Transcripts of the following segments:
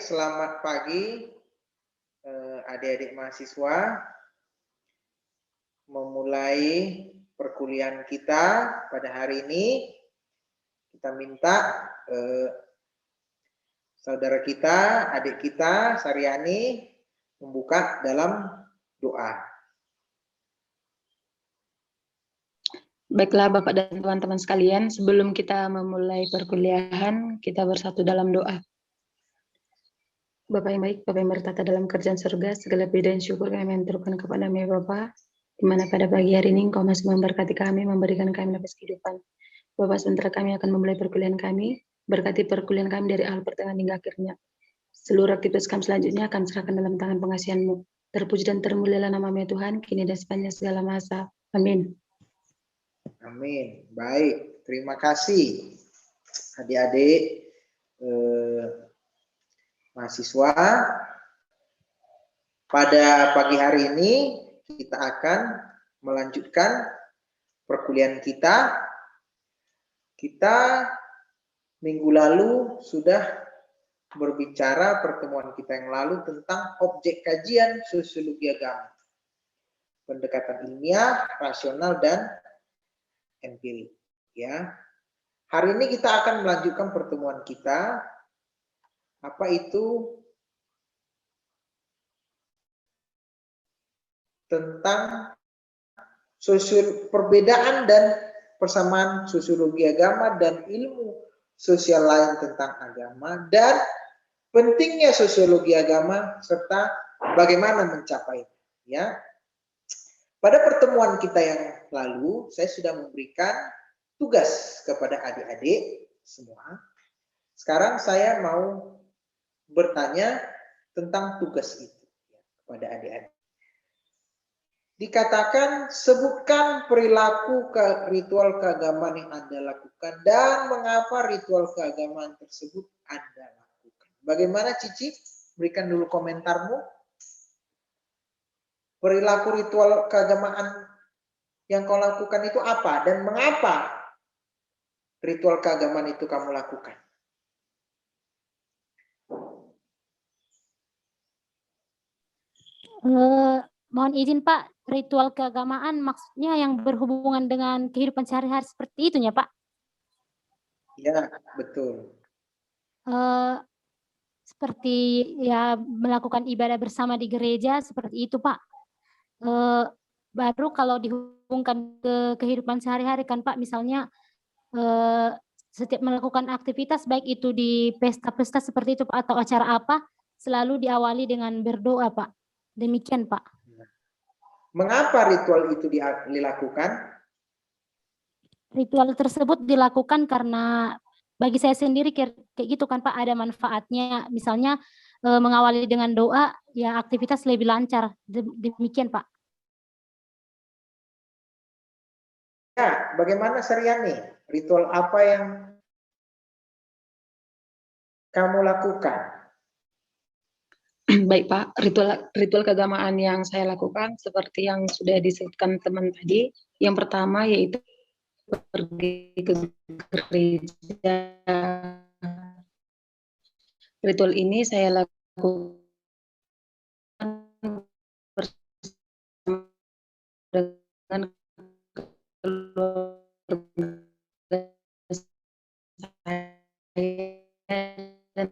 selamat pagi adik-adik mahasiswa. Memulai perkuliahan kita pada hari ini, kita minta saudara kita, adik kita, Saryani, membuka dalam doa. Baiklah Bapak dan teman-teman sekalian, sebelum kita memulai perkuliahan, kita bersatu dalam doa. Bapak yang baik, Bapak yang bertata dalam kerjaan surga, segala puji dan syukur kami menturunkan kepada-Mu ya Bapak, di mana pada pagi hari ini Engkau masih memberkati kami, memberikan kami nafas kehidupan. Bapak, sebentar kami akan memulai perkuliahan kami, berkati perkuliahan kami dari awal pertengahan hingga akhirnya. Seluruh aktivitas kami selanjutnya akan serahkan dalam tangan pengasihan-Mu. Terpuji dan termulialah nama-Mu ya Tuhan, kini dan sepanjang segala masa. Amin. Amin. Baik, terima kasih adik-adik mahasiswa. Pada pagi hari ini kita akan melanjutkan perkuliahan kita. Kita minggu lalu sudah berbicara pertemuan kita yang lalu tentang objek kajian sosiologi agama, pendekatan ilmiah, rasional, dan empirik. Ya, hari ini kita akan melanjutkan pertemuan kita. Apa itu? Tentang perbedaan dan persamaan sosiologi agama dan ilmu sosial lain tentang agama, dan pentingnya sosiologi agama serta bagaimana mencapainya. Ya, pada pertemuan kita yang lalu saya sudah memberikan tugas kepada adik-adik semua. Sekarang saya mau bertanya tentang tugas itu kepada adik-adik. Dikatakan, sebutkan perilaku ritual keagamaan yang Anda lakukan dan mengapa ritual keagamaan tersebut Anda lakukan. Bagaimana Cici? Berikan dulu komentarmu. Perilaku ritual keagamaan yang kau lakukan itu apa dan mengapa ritual keagamaan itu kamu lakukan? Mohon izin Pak, ritual keagamaan maksudnya yang berhubungan dengan kehidupan sehari-hari seperti itu ya Pak? Ya, betul. Seperti ya melakukan ibadah bersama di gereja seperti itu Pak. Baru kalau dihubungkan ke kehidupan sehari-hari kan Pak, misalnya setiap melakukan aktivitas baik itu di pesta-pesta seperti itu Pak, atau acara apa, selalu diawali dengan berdoa Pak. Demikian Pak. Mengapa ritual itu dilakukan? Ritual tersebut dilakukan karena bagi saya sendiri kayak gitu kan Pak, ada manfaatnya. Misalnya mengawali dengan doa, ya aktivitas lebih lancar. Demikian Pak. Ya, bagaimana Saryani? Ritual apa yang kamu lakukan? Baik Pak, ritual keagamaan yang saya lakukan seperti yang sudah disebutkan teman tadi. Yang pertama yaitu pergi ke gereja. Ritual ini saya lakukan bersama dengan keluarga saya dan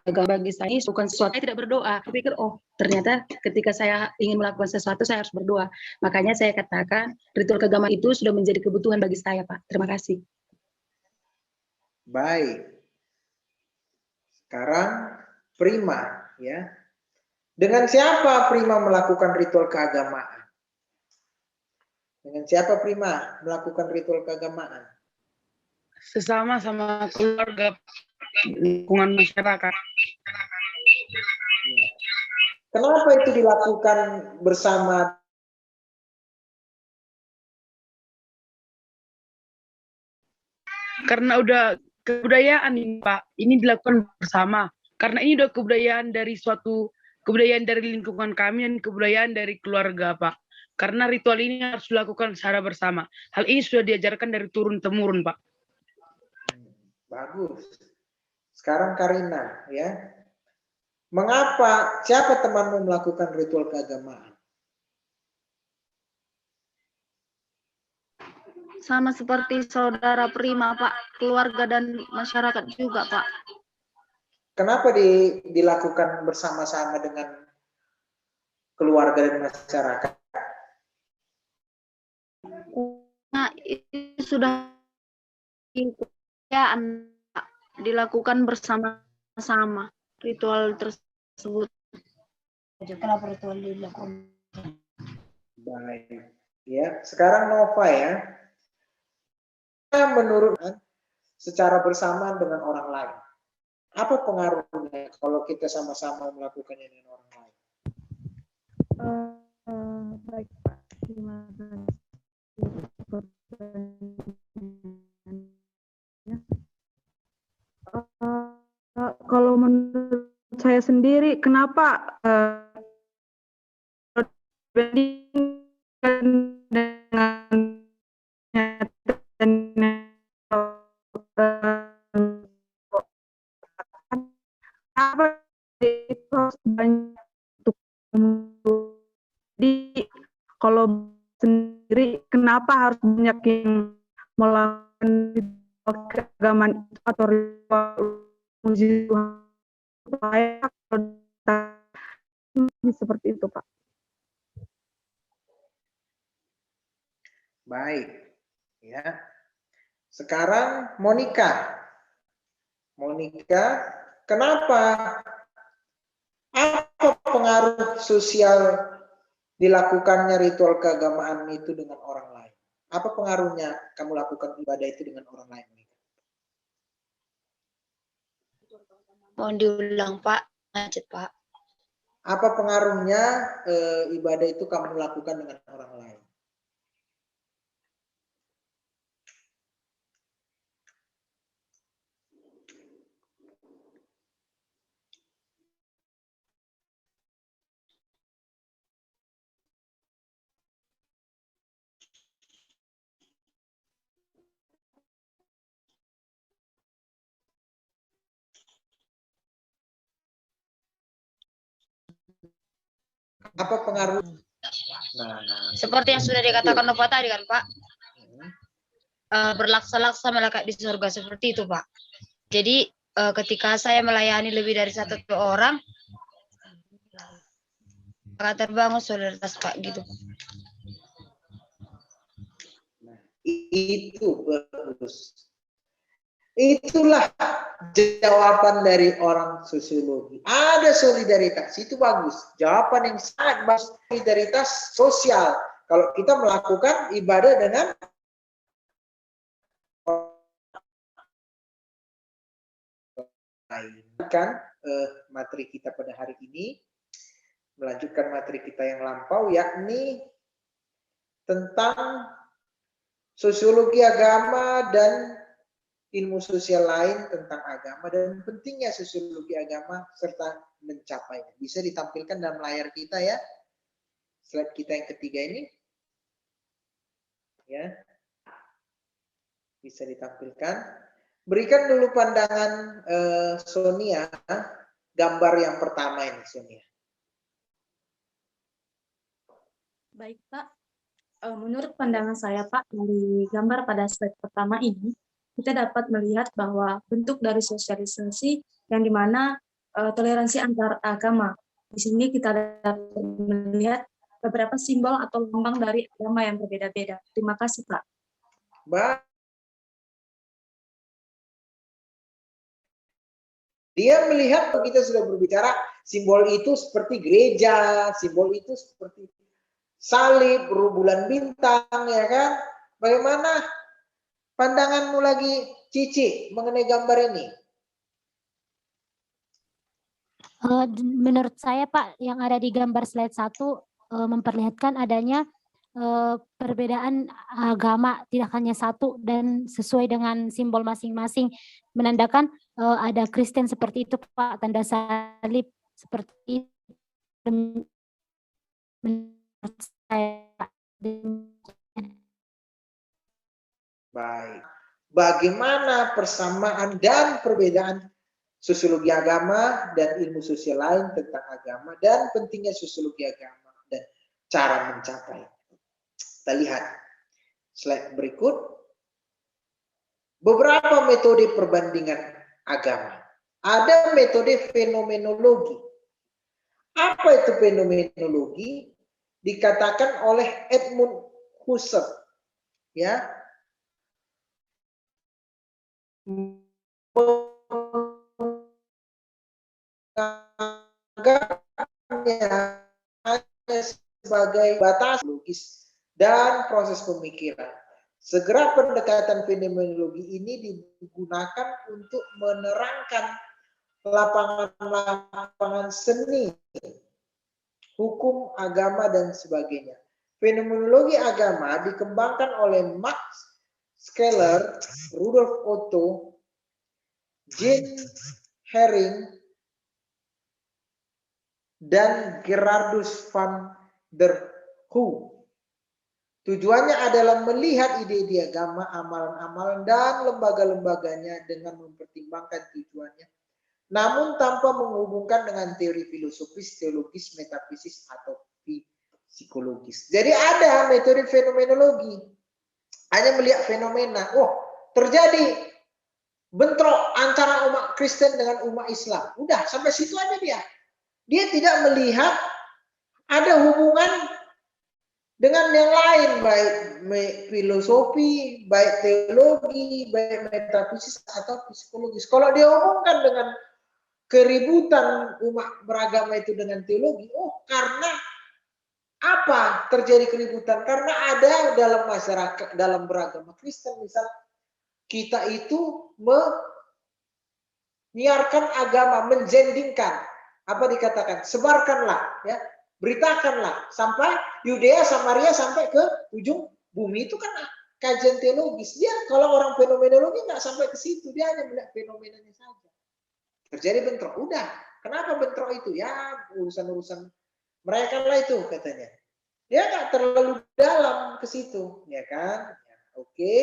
bagi saya bukan sesuatu saya tidak berdoa. Saya pikir ternyata ketika saya ingin melakukan sesuatu saya harus berdoa. Makanya saya katakan ritual keagamaan itu sudah menjadi kebutuhan bagi saya Pak. Terima kasih. Baik. Sekarang Prima ya. Dengan siapa Prima melakukan ritual keagamaan? Dengan siapa Prima melakukan ritual keagamaan? Sesama sama keluarga, lingkungan masyarakat. Kenapa itu dilakukan bersama? Karena udah kebudayaan ini Pak, ini dilakukan bersama. Karena ini udah kebudayaan dari lingkungan kami dan kebudayaan dari keluarga Pak. Karena ritual ini harus dilakukan secara bersama. Hal ini sudah diajarkan dari turun-temurun Pak. Bagus. Sekarang Karina, ya. Mengapa, siapa temanmu melakukan ritual keagamaan? Sama seperti saudara Prima, Pak. Keluarga dan masyarakat juga, Pak. Kenapa dilakukan bersama-sama dengan keluarga dan masyarakat? Nah, itu sudah dilakukan bersama-sama ritual tersebut. Kenapa ritual dilakukan? Baik. Ya, sekarang Nova ya. Menurut secara bersamaan dengan orang lain. Apa pengaruhnya kalau kita sama-sama melakukannya dengan orang lain? Baik, Pak. Terima kasih. Kalau menurut saya sendiri, kenapa dibandingkan dengan apa itu banyak untuk di kalau sendiri kenapa harus banyak yang melakukan keagamaan itu atau ritual puji Tuhan supaya seperti itu, Pak. Baik. Ya. Sekarang Monica. Monica, kenapa? Apa pengaruh sosial dilakukannya ritual keagamaan itu dengan orang lain? Apa pengaruhnya kamu lakukan ibadah itu dengan orang lain? Mohon diulang, Pak. Macet, Pak. Apa pengaruhnya ibadah itu kamu lakukan dengan orang lain? Apa pengaruh? Nah, seperti yang sudah dikatakan Nova tadi kan, Pak. Berlaksa-laksa malaikat di surga seperti itu, Pak. Jadi ketika saya melayani lebih dari satu orang, akan terbangun solidaritas, Pak, gitu. Nah, itu bagus. Itulah jawaban dari orang sosiologi. Ada solidaritas, itu bagus. Jawaban yang sangat bagus, solidaritas sosial. Kalau kita melakukan ibadah dengan lain. Kan materi kita pada hari ini, melanjutkan materi kita yang lampau, yakni tentang sosiologi agama dan ilmu sosial lain tentang agama dan pentingnya sosiologi agama serta mencapainya. Bisa ditampilkan dalam layar kita ya. Slide kita yang ketiga ini. Ya. Bisa ditampilkan. Berikan dulu pandangan Sonia, gambar yang pertama ini Sonia. Baik, Pak. Menurut pandangan saya, Pak, dari gambar pada slide pertama ini, kita dapat melihat bahwa bentuk dari sosialisasi yang dimana toleransi antar agama. Di sini kita dapat melihat beberapa simbol atau lambang dari agama yang berbeda-beda. Terima kasih, Pak. Baik. Dia melihat, kita sudah berbicara, simbol itu seperti gereja, simbol itu seperti salib, bulan bintang, ya kan? Bagaimana pandanganmu lagi, Cici, mengenai gambar ini? Menurut saya, Pak, yang ada di gambar slide 1 memperlihatkan adanya perbedaan agama tidak hanya satu dan sesuai dengan simbol masing-masing, menandakan ada Kristen seperti itu, Pak, tanda salib seperti itu. Menurut saya, Pak. Baik. bagaimana persamaan dan perbedaan sosiologi agama dan ilmu sosial lain tentang agama, dan pentingnya sosiologi agama dan cara mencapai. Kita lihat slide berikut. Beberapa metode perbandingan agama. Ada metode fenomenologi. Apa itu fenomenologi? Dikatakan oleh Edmund Husserl, ya, menganggapnya hanya sebagai batas logis dan proses pemikiran. Segera pendekatan fenomenologi ini digunakan untuk menerangkan lapangan-lapangan seni, hukum, agama, dan sebagainya. Fenomenologi agama dikembangkan oleh Max Scheler, Rudolf Otto, Jean Haring, dan Gerardus van der Hoe. Tujuannya adalah melihat ide-ide agama, amalan-amalan, dan lembaga-lembaganya dengan mempertimbangkan tujuannya, namun tanpa menghubungkan dengan teori filosofis, teologis, metafisis, atau psikologis. Jadi ada metode fenomenologi, hanya melihat fenomena. Oh, terjadi bentrok antara umat Kristen dengan umat Islam. Udah, sampai situ aja dia. Dia tidak melihat ada hubungan dengan yang lain, baik filosofi, baik teologi, baik metafisis, atau psikologis. Kalau dia hubungkan dengan keributan umat beragama itu dengan teologi, oh karena apa terjadi keributan? Karena ada dalam masyarakat, dalam beragama Kristen misal, kita itu menyiarkan agama, menjendingkan, apa dikatakan, sebarkanlah, ya, beritakanlah sampai Yudea, Samaria, sampai ke ujung bumi. Itu kan kajian teologis. Dia kalau orang fenomenologi nggak sampai ke situ, dia hanya melihat fenomenanya saja. Terjadi bentrok, udah. Kenapa bentrok itu? Ya urusan-urusan mereka lah itu katanya. Dia nggak terlalu dalam ke situ, ya kan? Ya, oke,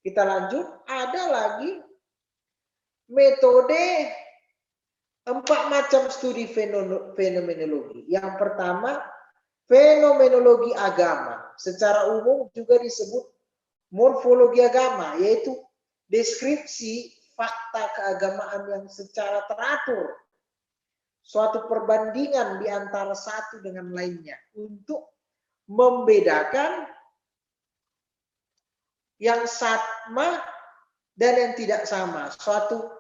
kita lanjut. Ada lagi metode 4 macam studi fenomenologi. Yang pertama, fenomenologi agama. Secara umum juga disebut morfologi agama, yaitu deskripsi fakta keagamaan yang secara teratur. Suatu perbandingan di antara satu dengan lainnya untuk membedakan yang sama dan yang tidak sama. Suatu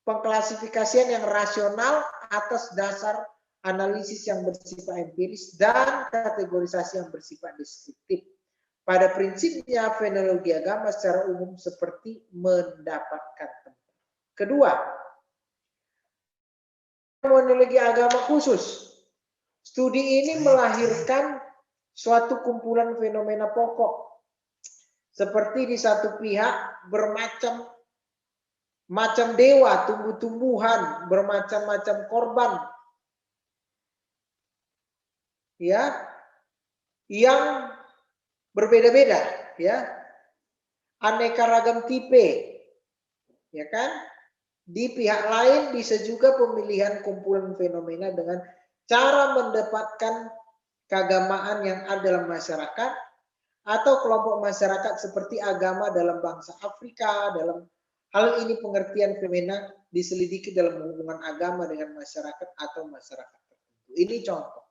pengklasifikasian yang rasional atas dasar analisis yang bersifat empiris dan kategorisasi yang bersifat deskriptif. Pada prinsipnya, fenomenologi agama secara umum seperti mendapatkan tempat. Kedua, fenomenologi agama khusus. Studi ini melahirkan suatu kumpulan fenomena pokok. Seperti di satu pihak bermacam dewa, tumbuh-tumbuhan, bermacam-macam korban, ya, yang berbeda-beda, ya, aneka ragam tipe, ya kan? Di pihak lain bisa juga pemilihan kumpulan fenomena dengan cara mendapatkan keagamaan yang ada dalam masyarakat atau kelompok masyarakat seperti agama dalam bangsa Afrika. Dalam hal ini pengertian fenomena diselidiki dalam hubungan agama dengan masyarakat atau masyarakat tertentu. Ini contoh.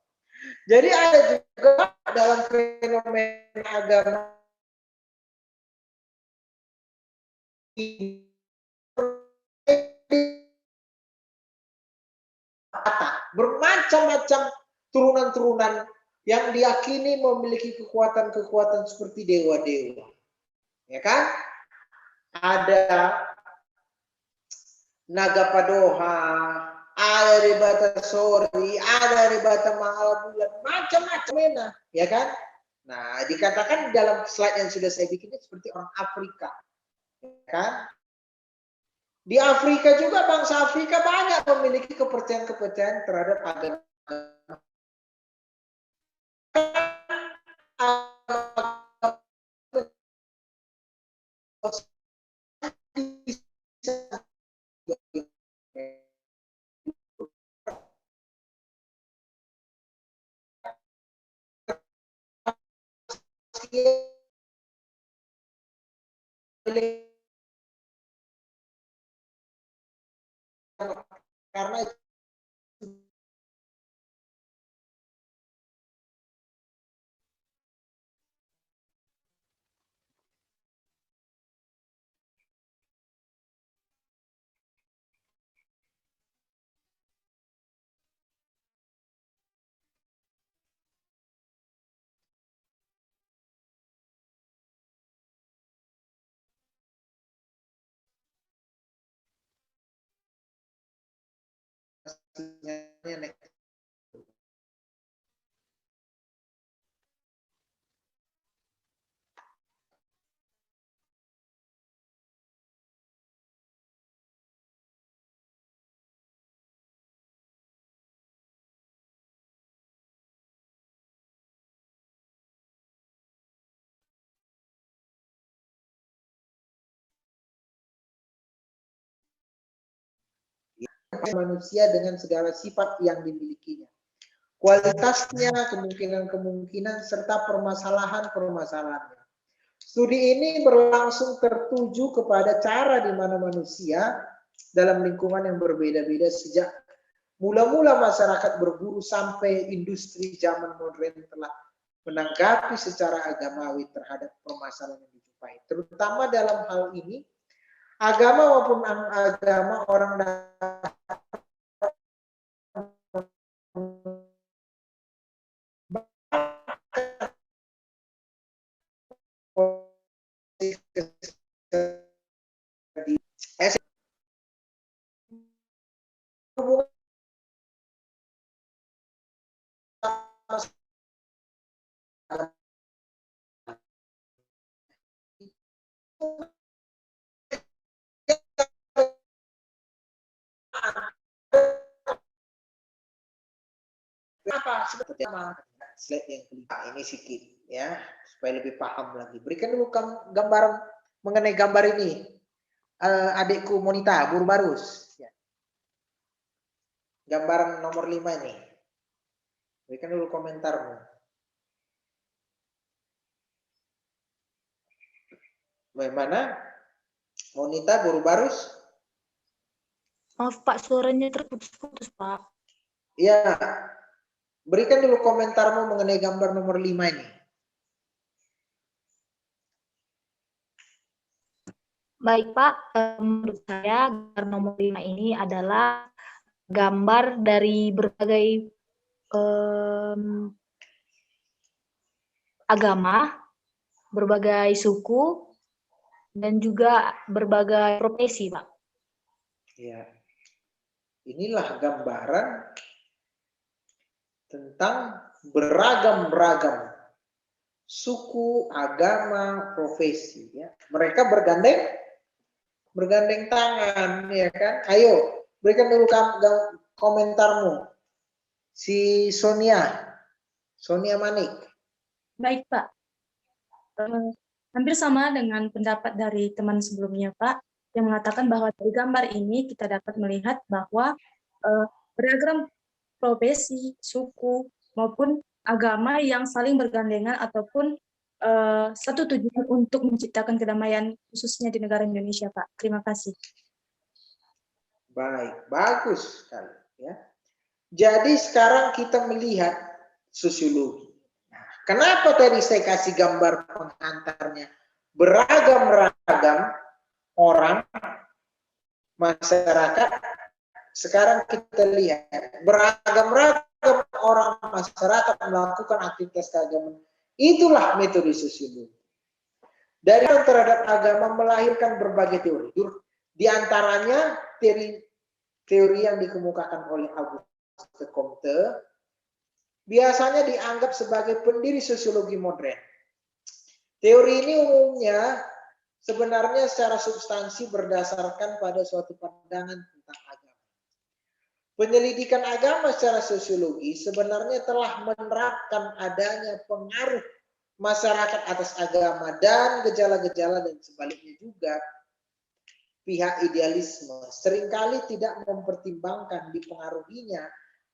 Jadi ada juga dalam fenomena agama bermacam-macam turunan-turunan yang diyakini memiliki kekuatan-kekuatan seperti dewa-dewa. Ya kan? Ada Nagapadoha, ada dari Batasori, ada dari Bata Mahal Bulan, macam-macam, ya kan? Nah, dikatakan dalam slide yang sudah saya bikin seperti orang Afrika, ya kan? Di Afrika juga, bangsa Afrika banyak memiliki kepercayaan-kepercayaan terhadap agama. manusia karena manusia dengan segala sifat yang dimilikinya, kualitasnya, kemungkinan-kemungkinan, serta permasalahan-permasalahannya. Studi ini berlangsung tertuju kepada cara di mana manusia dalam lingkungan yang berbeda-beda sejak mula-mula masyarakat berburu sampai industri zaman modern telah menanggapi secara agamawi terhadap permasalahan yang dijumpai. Terutama dalam hal ini, agama maupun agama orang apa sebetulnya slide yang kelima ini sedikit ya supaya lebih paham lagi. Berikan dulu gambaran mengenai gambar ini, adikku Monita Burbarus. Ya. Gambaran nomor 5 ini. Berikan dulu komentarmu. Bagaimana? Monita Burbarus? Maaf Pak, suaranya terputus-putus Pak. Iya. Berikan dulu komentarmu mengenai gambar nomor 5 ini. Baik Pak, menurut saya gambar nomor 5 ini adalah gambar dari berbagai agama, berbagai suku, dan juga berbagai profesi Pak. Ya. Inilah gambaran tentang beragam-ragam suku, agama, profesi. Ya. Mereka bergandeng tangan, ya kan? Ayo, berikan dulu komentarmu. Si Sonia Manik. Baik Pak, hampir sama dengan pendapat dari teman sebelumnya Pak, yang mengatakan bahwa dari gambar ini kita dapat melihat bahwa beragam profesi, suku, maupun agama yang saling bergandengan ataupun satu tujuan untuk menciptakan kedamaian khususnya di negara Indonesia, Pak. Terima kasih. Baik, bagus sekali. Ya. Jadi sekarang kita melihat sosiologi. Nah, kenapa tadi saya kasih gambar pengantarnya? Beragam-ragam orang, masyarakat. Sekarang kita lihat beragam-ragam orang masyarakat melakukan aktivitas keagamaan. Itulah metode sosiologi. Dari terhadap agama melahirkan berbagai teori. Di antaranya teori yang dikemukakan oleh Auguste Comte biasanya dianggap sebagai pendiri sosiologi modern. Teori ini umumnya sebenarnya secara substansi berdasarkan pada suatu pandangan tentang agama. Penyelidikan agama secara sosiologi sebenarnya telah menerapkan adanya pengaruh masyarakat atas agama dan gejala-gejala dan sebaliknya juga. Pihak idealisme seringkali tidak mempertimbangkan dipengaruhinya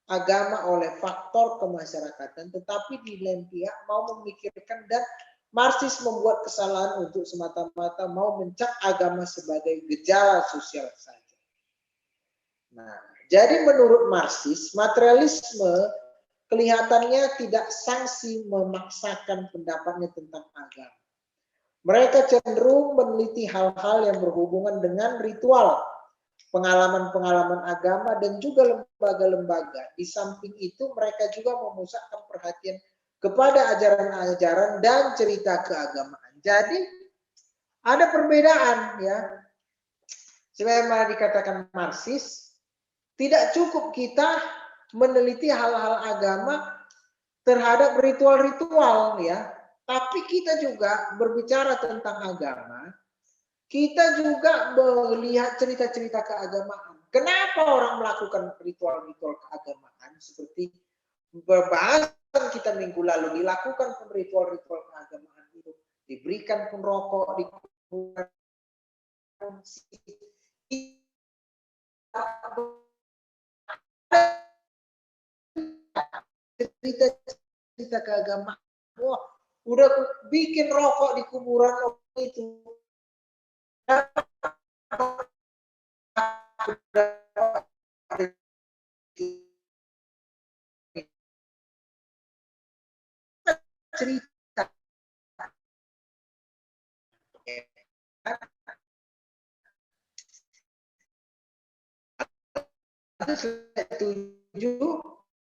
agama oleh faktor kemasyarakatan, tetapi di lain pihak mau memikirkan dan Marxis membuat kesalahan untuk semata-mata mau mencap agama sebagai gejala sosial saja. Nah, jadi menurut Marxis, materialisme kelihatannya tidak sangsi memaksakan pendapatnya tentang agama. Mereka cenderung meneliti hal-hal yang berhubungan dengan ritual, pengalaman-pengalaman agama, dan juga lembaga-lembaga. Di samping itu, mereka juga memusatkan perhatian kepada ajaran-ajaran dan cerita keagamaan. Jadi ada perbedaan ya. Sebagaimana dikatakan Marxis, tidak cukup kita meneliti hal-hal agama terhadap ritual-ritual ya, tapi kita juga berbicara tentang agama, kita juga melihat cerita-cerita keagamaan. Kenapa orang melakukan ritual-ritual keagamaan seperti pembahasan kita minggu lalu, dilakukan pun ritual-ritual keagamaan itu, diberikan pun rokok, cerita keagamaan. Wah, udah bikin rokok di kuburan itu. Cerita itu setuju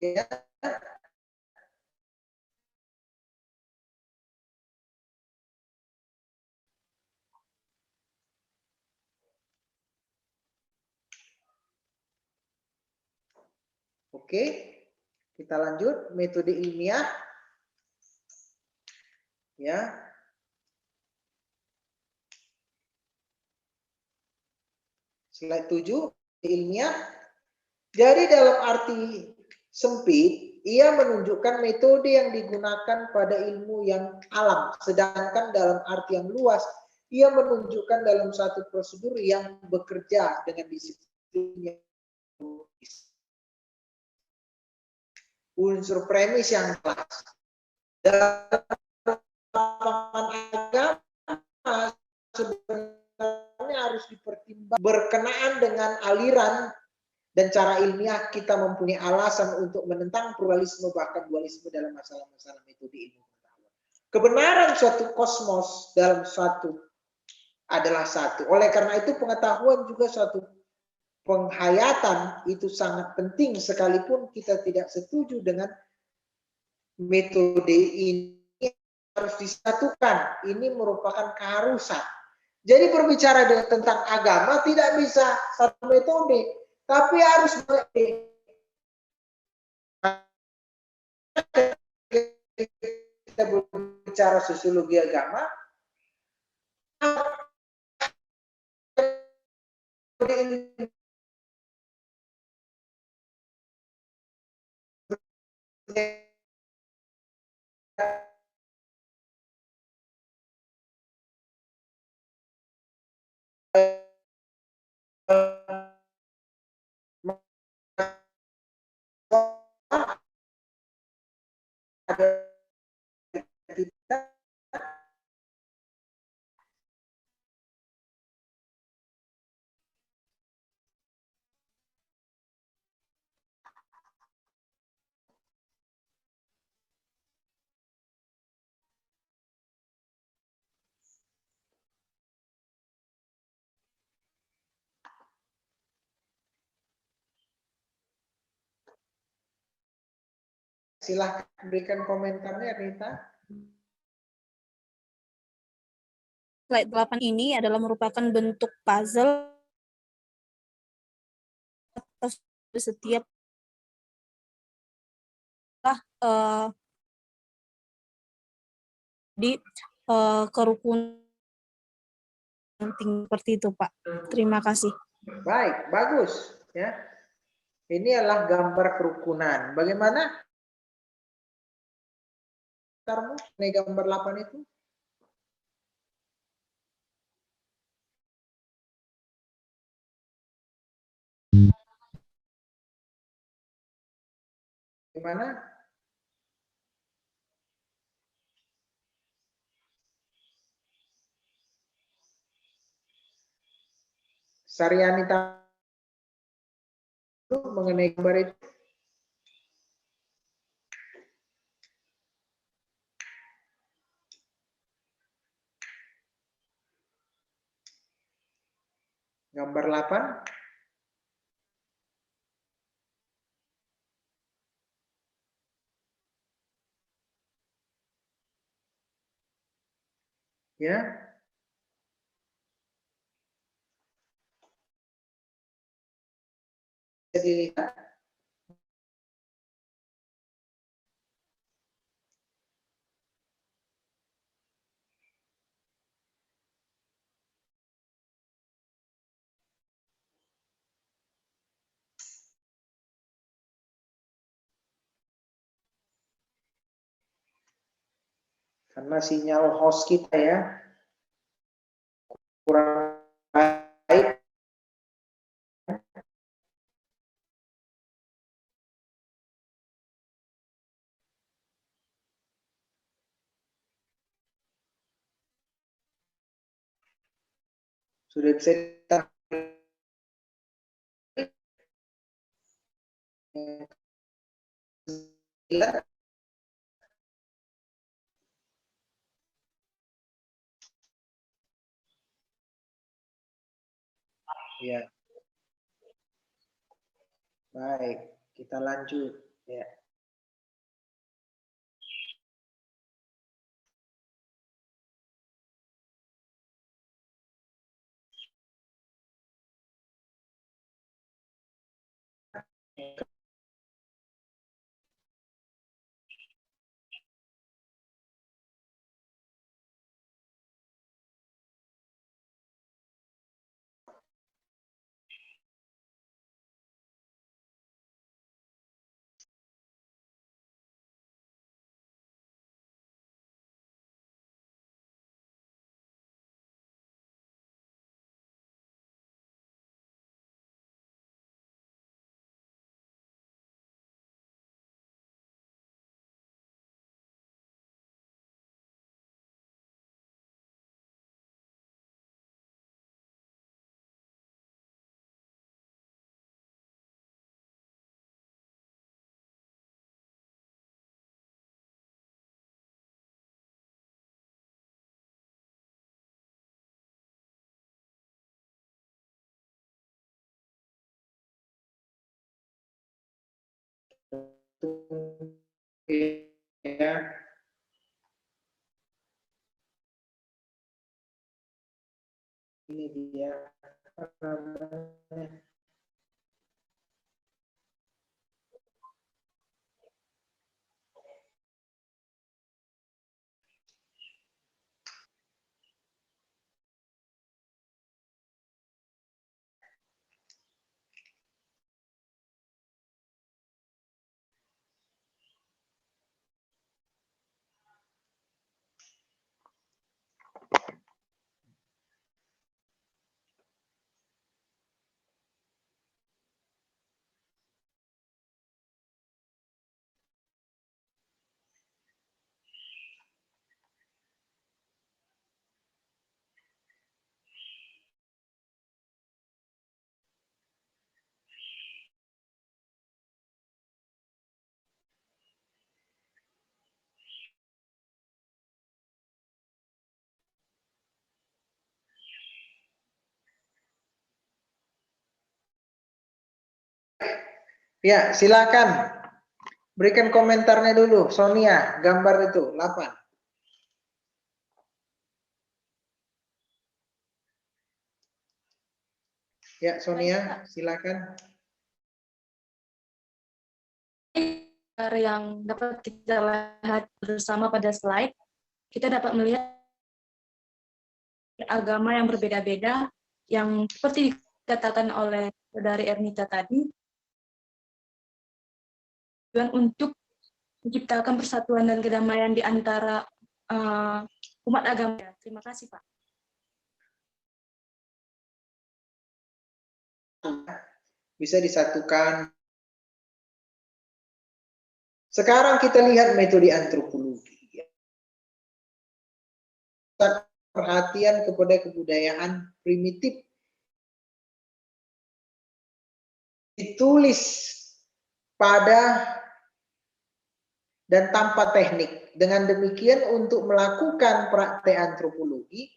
ya. Oke, kita lanjut metode ilmiah ya. Slide 7, ilmiah. Jadi dalam arti sempit, ia menunjukkan metode yang digunakan pada ilmu yang alam. Sedangkan dalam arti yang luas, ia menunjukkan dalam satu prosedur yang bekerja dengan disiplin yang unsur premis yang jelas. Dalam agama sebenarnya harus dipertimbangkan berkenaan dengan aliran dan cara ilmiah. Kita mempunyai alasan untuk menentang pluralisme bahkan dualisme dalam masalah-masalah metode ilmu pengetahuan. Kebenaran suatu kosmos dalam suatu adalah satu. Oleh karena itu pengetahuan juga suatu penghayatan itu sangat penting sekalipun kita tidak setuju dengan metode ini harus disatukan. Ini merupakan keharusan. Jadi berbicara tentang agama tidak bisa satu metode, tapi harus kita berbicara sosiologi agama, silahkan berikan komentarnya, Rita. Slide 8 ini adalah merupakan bentuk puzzle atas setiap di kerukunan seperti itu, Pak. Terima kasih. Baik, bagus ya. Ini adalah gambar kerukunan. Bagaimana? Ini gambar 8 itu? Gimana? Saryani mengenai gambar itu. Gambar 8. Ya. Jadi karena sinyal host kita ya kurang baik. Sudah bisa ya. Baik, kita lanjut ya. Ya. Ini dia apa namanya? Ya, silakan. Berikan komentarnya dulu, Sonia, gambar itu 8. Ya, Sonia, silakan. Yang dapat kita lihat bersama pada slide, kita dapat melihat agama yang berbeda-beda yang seperti dikatakan oleh Saudari Ernita tadi, dan untuk menciptakan persatuan dan kedamaian di antara umat agama. Terima kasih, Pak. Bisa disatukan. Sekarang kita lihat metode antropologi. Perhatian kepada kebudayaan primitif ditulis pada dan tanpa teknik. Dengan demikian untuk melakukan praktek antropologi,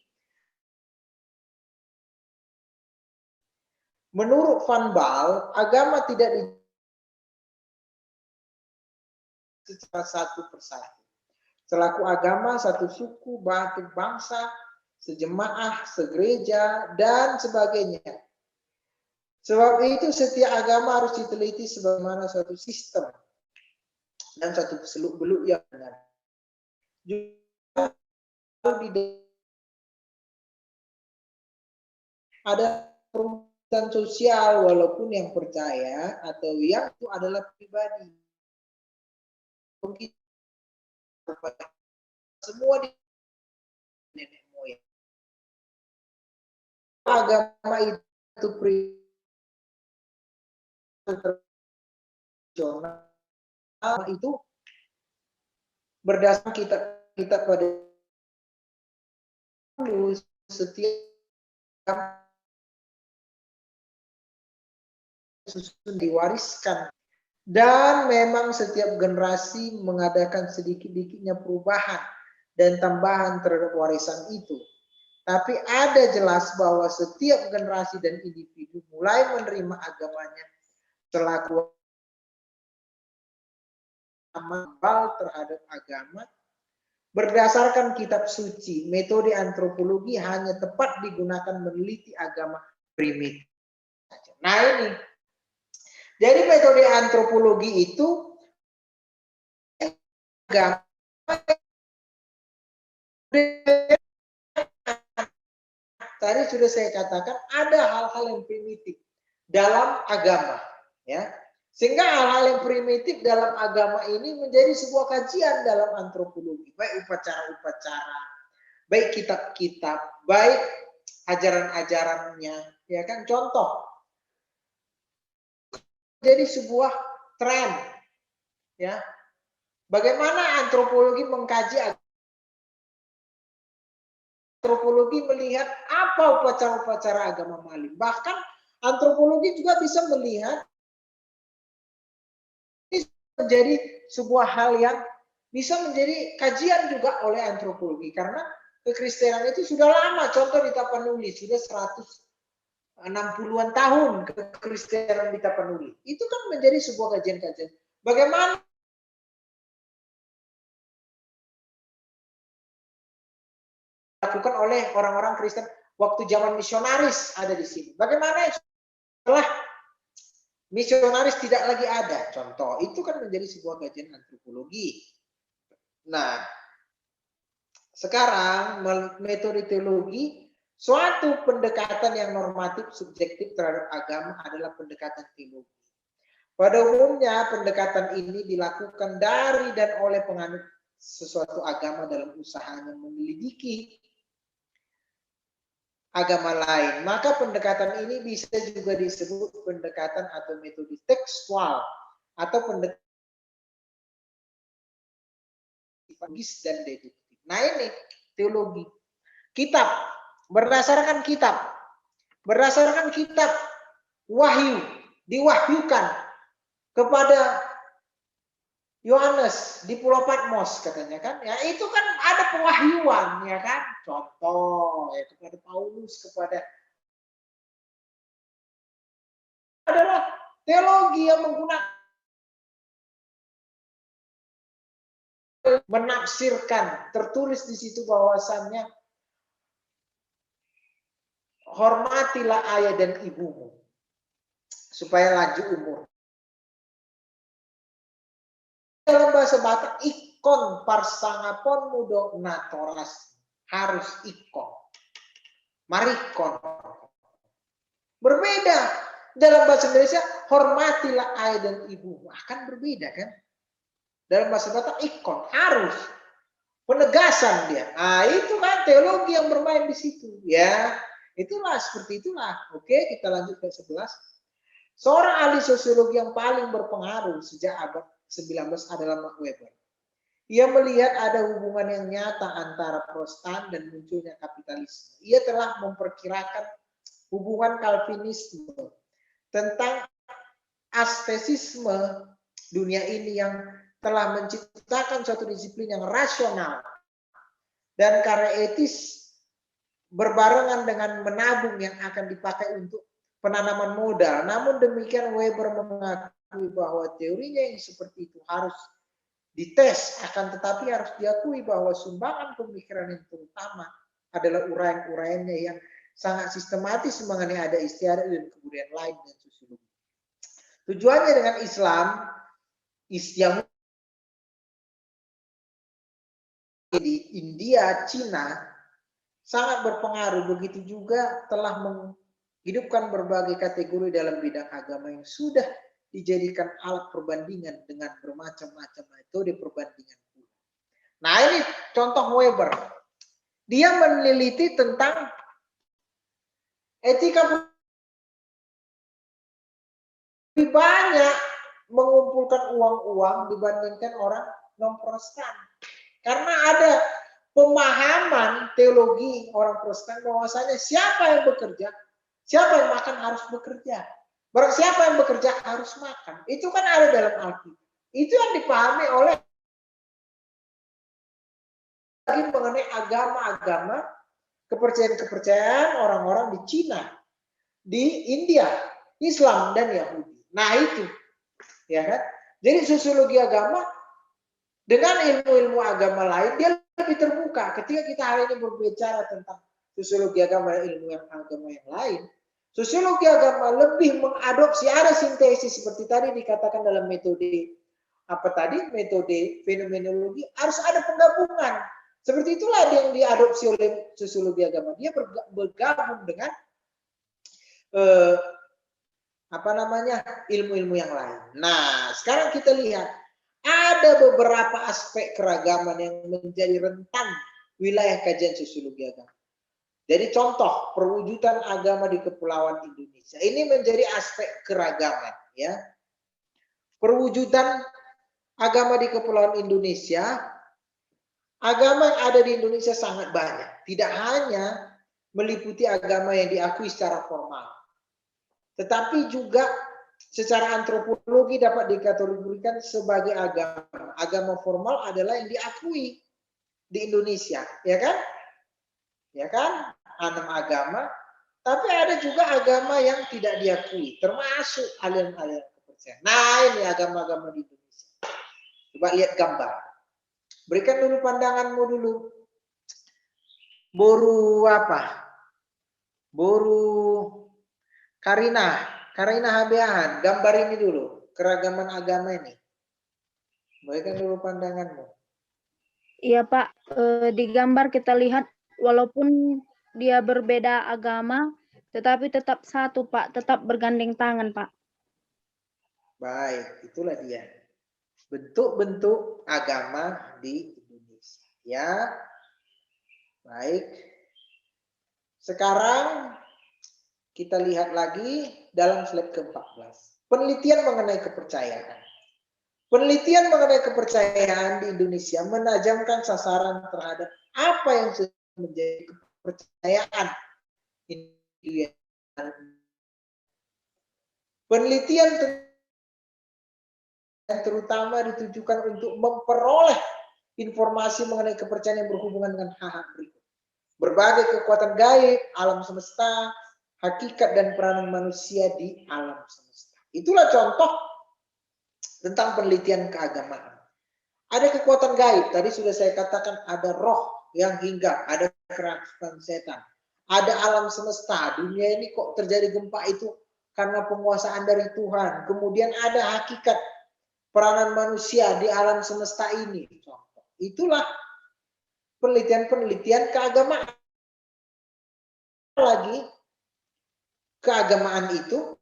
menurut Van Baal, agama tidak secara satu persatu. Selaku agama, satu suku, bangsa, sejemaah, segereja, dan sebagainya. Sebab itu setiap agama harus diteliti sebagaimana suatu sistem dan satu seluk-beluk yang benar. Ada perubahan sosial walaupun yang percaya atau yang itu adalah pribadi. Semua di nenek moyang. Agama itu itu berdasarkan kita pada setiap susun diwariskan, dan memang setiap generasi mengadakan sedikit-sedikitnya perubahan dan tambahan terhadap warisan itu. Tapi ada jelas bahwa setiap generasi dan individu mulai menerima agamanya selaku amal terhadap agama berdasarkan kitab suci. Metode antropologi hanya tepat digunakan meneliti agama primitif. Nah ini, jadi metode antropologi itu agama tadi sudah saya katakan ada hal-hal yang primitif dalam agama, ya. Sehingga hal-hal yang primitif dalam agama ini menjadi sebuah kajian dalam antropologi, baik upacara-upacara, baik kitab-kitab, baik ajaran-ajarannya, ya kan. Contoh, jadi sebuah tren, ya. Bagaimana antropologi mengkaji antropologi melihat apa upacara-upacara agama Mali. Bahkan antropologi juga bisa melihat ini menjadi sebuah hal yang bisa menjadi kajian juga oleh antropologi, karena kekristenan itu sudah lama. Contoh di Tapanuli sudah 160-an tahun kekristenan di Tapanuli. Itu kan menjadi sebuah kajian-kajian. Bagaimana dilakukan oleh orang-orang Kristen waktu zaman misionaris ada di sini. Bagaimana setelah misionaris tidak lagi ada? Contoh, itu kan menjadi sebuah kajian antropologi. Nah, sekarang metode teologi, suatu pendekatan yang normatif subjektif terhadap agama adalah pendekatan teologi. Pada umumnya pendekatan ini dilakukan dari dan oleh penganut sesuatu agama dalam usahanya menyelidiki agama lain. Maka pendekatan ini bisa juga disebut pendekatan atau metode tekstual atau pendekatan logis dan deduktif. Nah ini teologi. Kitab, berdasarkan kitab wahyu, diwahyukan kepada Yohanes di Pulau Patmos katanya kan, ya itu kan ada pewahyuan, ya kan. Contoh ya kepada Paulus, kepada adalah teologi yang menggunakan menafsirkan, tertulis di situ bahwasannya hormatilah ayah dan ibumu supaya lanjut umur. Dalam bahasa Batak, ikon parsangapon mudo natoras, harus ikon, marikon. Berbeda dalam bahasa Indonesia, hormatilah ayah dan ibumu, akan berbeda kan. Dalam bahasa Batak, ikon, harus, penegasan dia. Ah itu kan teologi yang bermain di situ, ya. Itulah, seperti itulah. Oke, kita lanjut ke 11. Seorang ahli sosiologi yang paling berpengaruh sejak abad 19 adalah Max Weber. Ia melihat ada hubungan yang nyata antara Protestan dan munculnya kapitalisme. Ia telah memperkirakan hubungan Calvinisme tentang askesisme dunia ini yang telah menciptakan suatu disiplin yang rasional dan karya etis berbarengan dengan menabung yang akan dipakai untuk penanaman modal. Namun demikian Weber mengakui bahwa teorinya yang seperti itu harus dites, akan tetapi harus diakui bahwa sumbangan pemikiran yang terutama adalah uraian-uraiannya yang sangat sistematis mengenai ada istiadat dan kebudayaan lain dan sosiologi. Tujuannya dengan Islam yang di India, Cina sangat berpengaruh, begitu juga telah menghidupkan berbagai kategori dalam bidang agama yang sudah dijadikan alat perbandingan dengan bermacam-macam metode perbandingan. Nah, ini contoh Weber. Dia meneliti tentang etika lebih banyak mengumpulkan uang-uang dibandingkan orang non-Protestan. Karena ada pemahaman teologi orang Protestan bahwasanya siapa yang bekerja, siapa yang makan harus bekerja. Barang siapa yang bekerja harus makan. Itu kan ada dalam Alkitab. Itu yang dipahami oleh mengenai agama-agama, kepercayaan-kepercayaan orang-orang di Cina, di India, Islam dan Yahudi. Nah itu, ya kan? Jadi sosiologi agama dengan ilmu-ilmu agama lain dia lebih terbuka. Ketika kita hari ini berbicara tentang sosiologi agama dan ilmu agama yang lain, sosiologi agama lebih mengadopsi, ada sintesis seperti tadi dikatakan dalam metode metode fenomenologi, harus ada penggabungan. Seperti itulah yang diadopsi oleh sosiologi agama. Dia bergabung dengan ilmu-ilmu yang lain. Nah, sekarang kita lihat ada beberapa aspek keragaman yang menjadi rentan wilayah kajian sosiologi agama. Jadi contoh perwujudan agama di Kepulauan Indonesia. Ini menjadi aspek keragaman, ya. Perwujudan agama di Kepulauan Indonesia, agama yang ada di Indonesia sangat banyak. Tidak hanya meliputi agama yang diakui secara formal, tetapi juga secara antropologi dapat dikategorikan sebagai agama. Agama formal adalah yang diakui di Indonesia, ya kan? Ya kan? 6 agama, tapi ada juga agama yang tidak diakui, termasuk aliran-aliran kepercayaan. Nah, ini agama-agama di Indonesia. Coba lihat gambar. Berikan dulu pandanganmu dulu. Boru apa? Boru Karina Habeahan, gambar ini dulu, keragaman agama ini. Berikan dulu pandanganmu. Iya Pak, di gambar kita lihat walaupun dia berbeda agama, tetapi tetap satu Pak, tetap bergandeng tangan Pak. Baik, itulah dia. Bentuk-bentuk agama di Indonesia. Ya, baik. Sekarang kita lihat lagi dalam slide ke-14. Penelitian mengenai kepercayaan. Penelitian mengenai kepercayaan di Indonesia menajamkan sasaran terhadap apa yang menjadi kepercayaan. Penelitian terutama ditujukan untuk memperoleh informasi mengenai kepercayaan yang berhubungan dengan hal-hal berikut. Berbagai kekuatan gaib, alam semesta, hakikat dan peranan manusia di alam semesta. Itulah contoh tentang penelitian keagamaan. Ada kekuatan gaib, tadi sudah saya katakan ada roh yang hinggap, ada kerasukan setan. Ada alam semesta, dunia ini kok terjadi gempa itu karena penguasaan dari Tuhan. Kemudian ada hakikat peranan manusia di alam semesta ini. Itulah penelitian-penelitian keagamaan. Lagi, keagamaan itu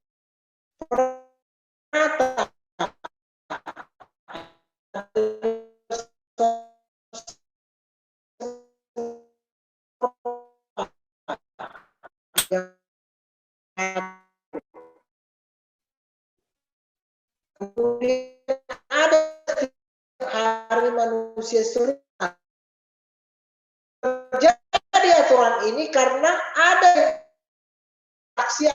kemudian ada hari manusia surga. Terjadi aturan ini karena ada aksi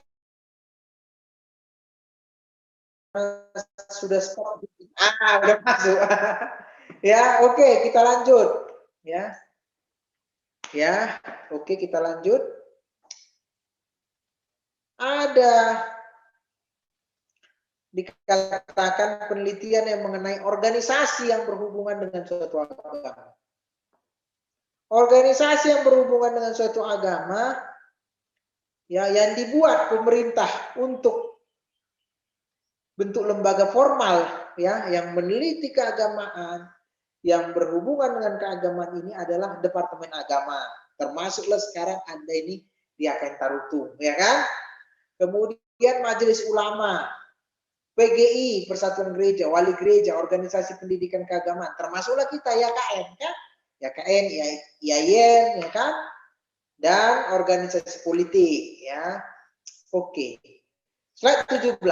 sudah stop. Udah masuk. Ya, oke, kita lanjut. Ya. Ya, oke, kita lanjut. Ada dikatakan penelitian yang mengenai organisasi yang berhubungan dengan suatu agama. Organisasi yang berhubungan dengan suatu agama ya yang dibuat pemerintah untuk bentuk lembaga formal ya yang meneliti keagamaan yang berhubungan dengan keagamaan ini adalah Departemen Agama. Termasuklah sekarang Anda ini di Akan Tarutung, ya kan? Kemudian Majelis Ulama, PGI, Persatuan Gereja, Wali Gereja, Organisasi Pendidikan Keagamaan, termasuklah kita YKN kan? YKN, IAIN, ya kan? Dan organisasi politik, ya. Oke. Slide 17,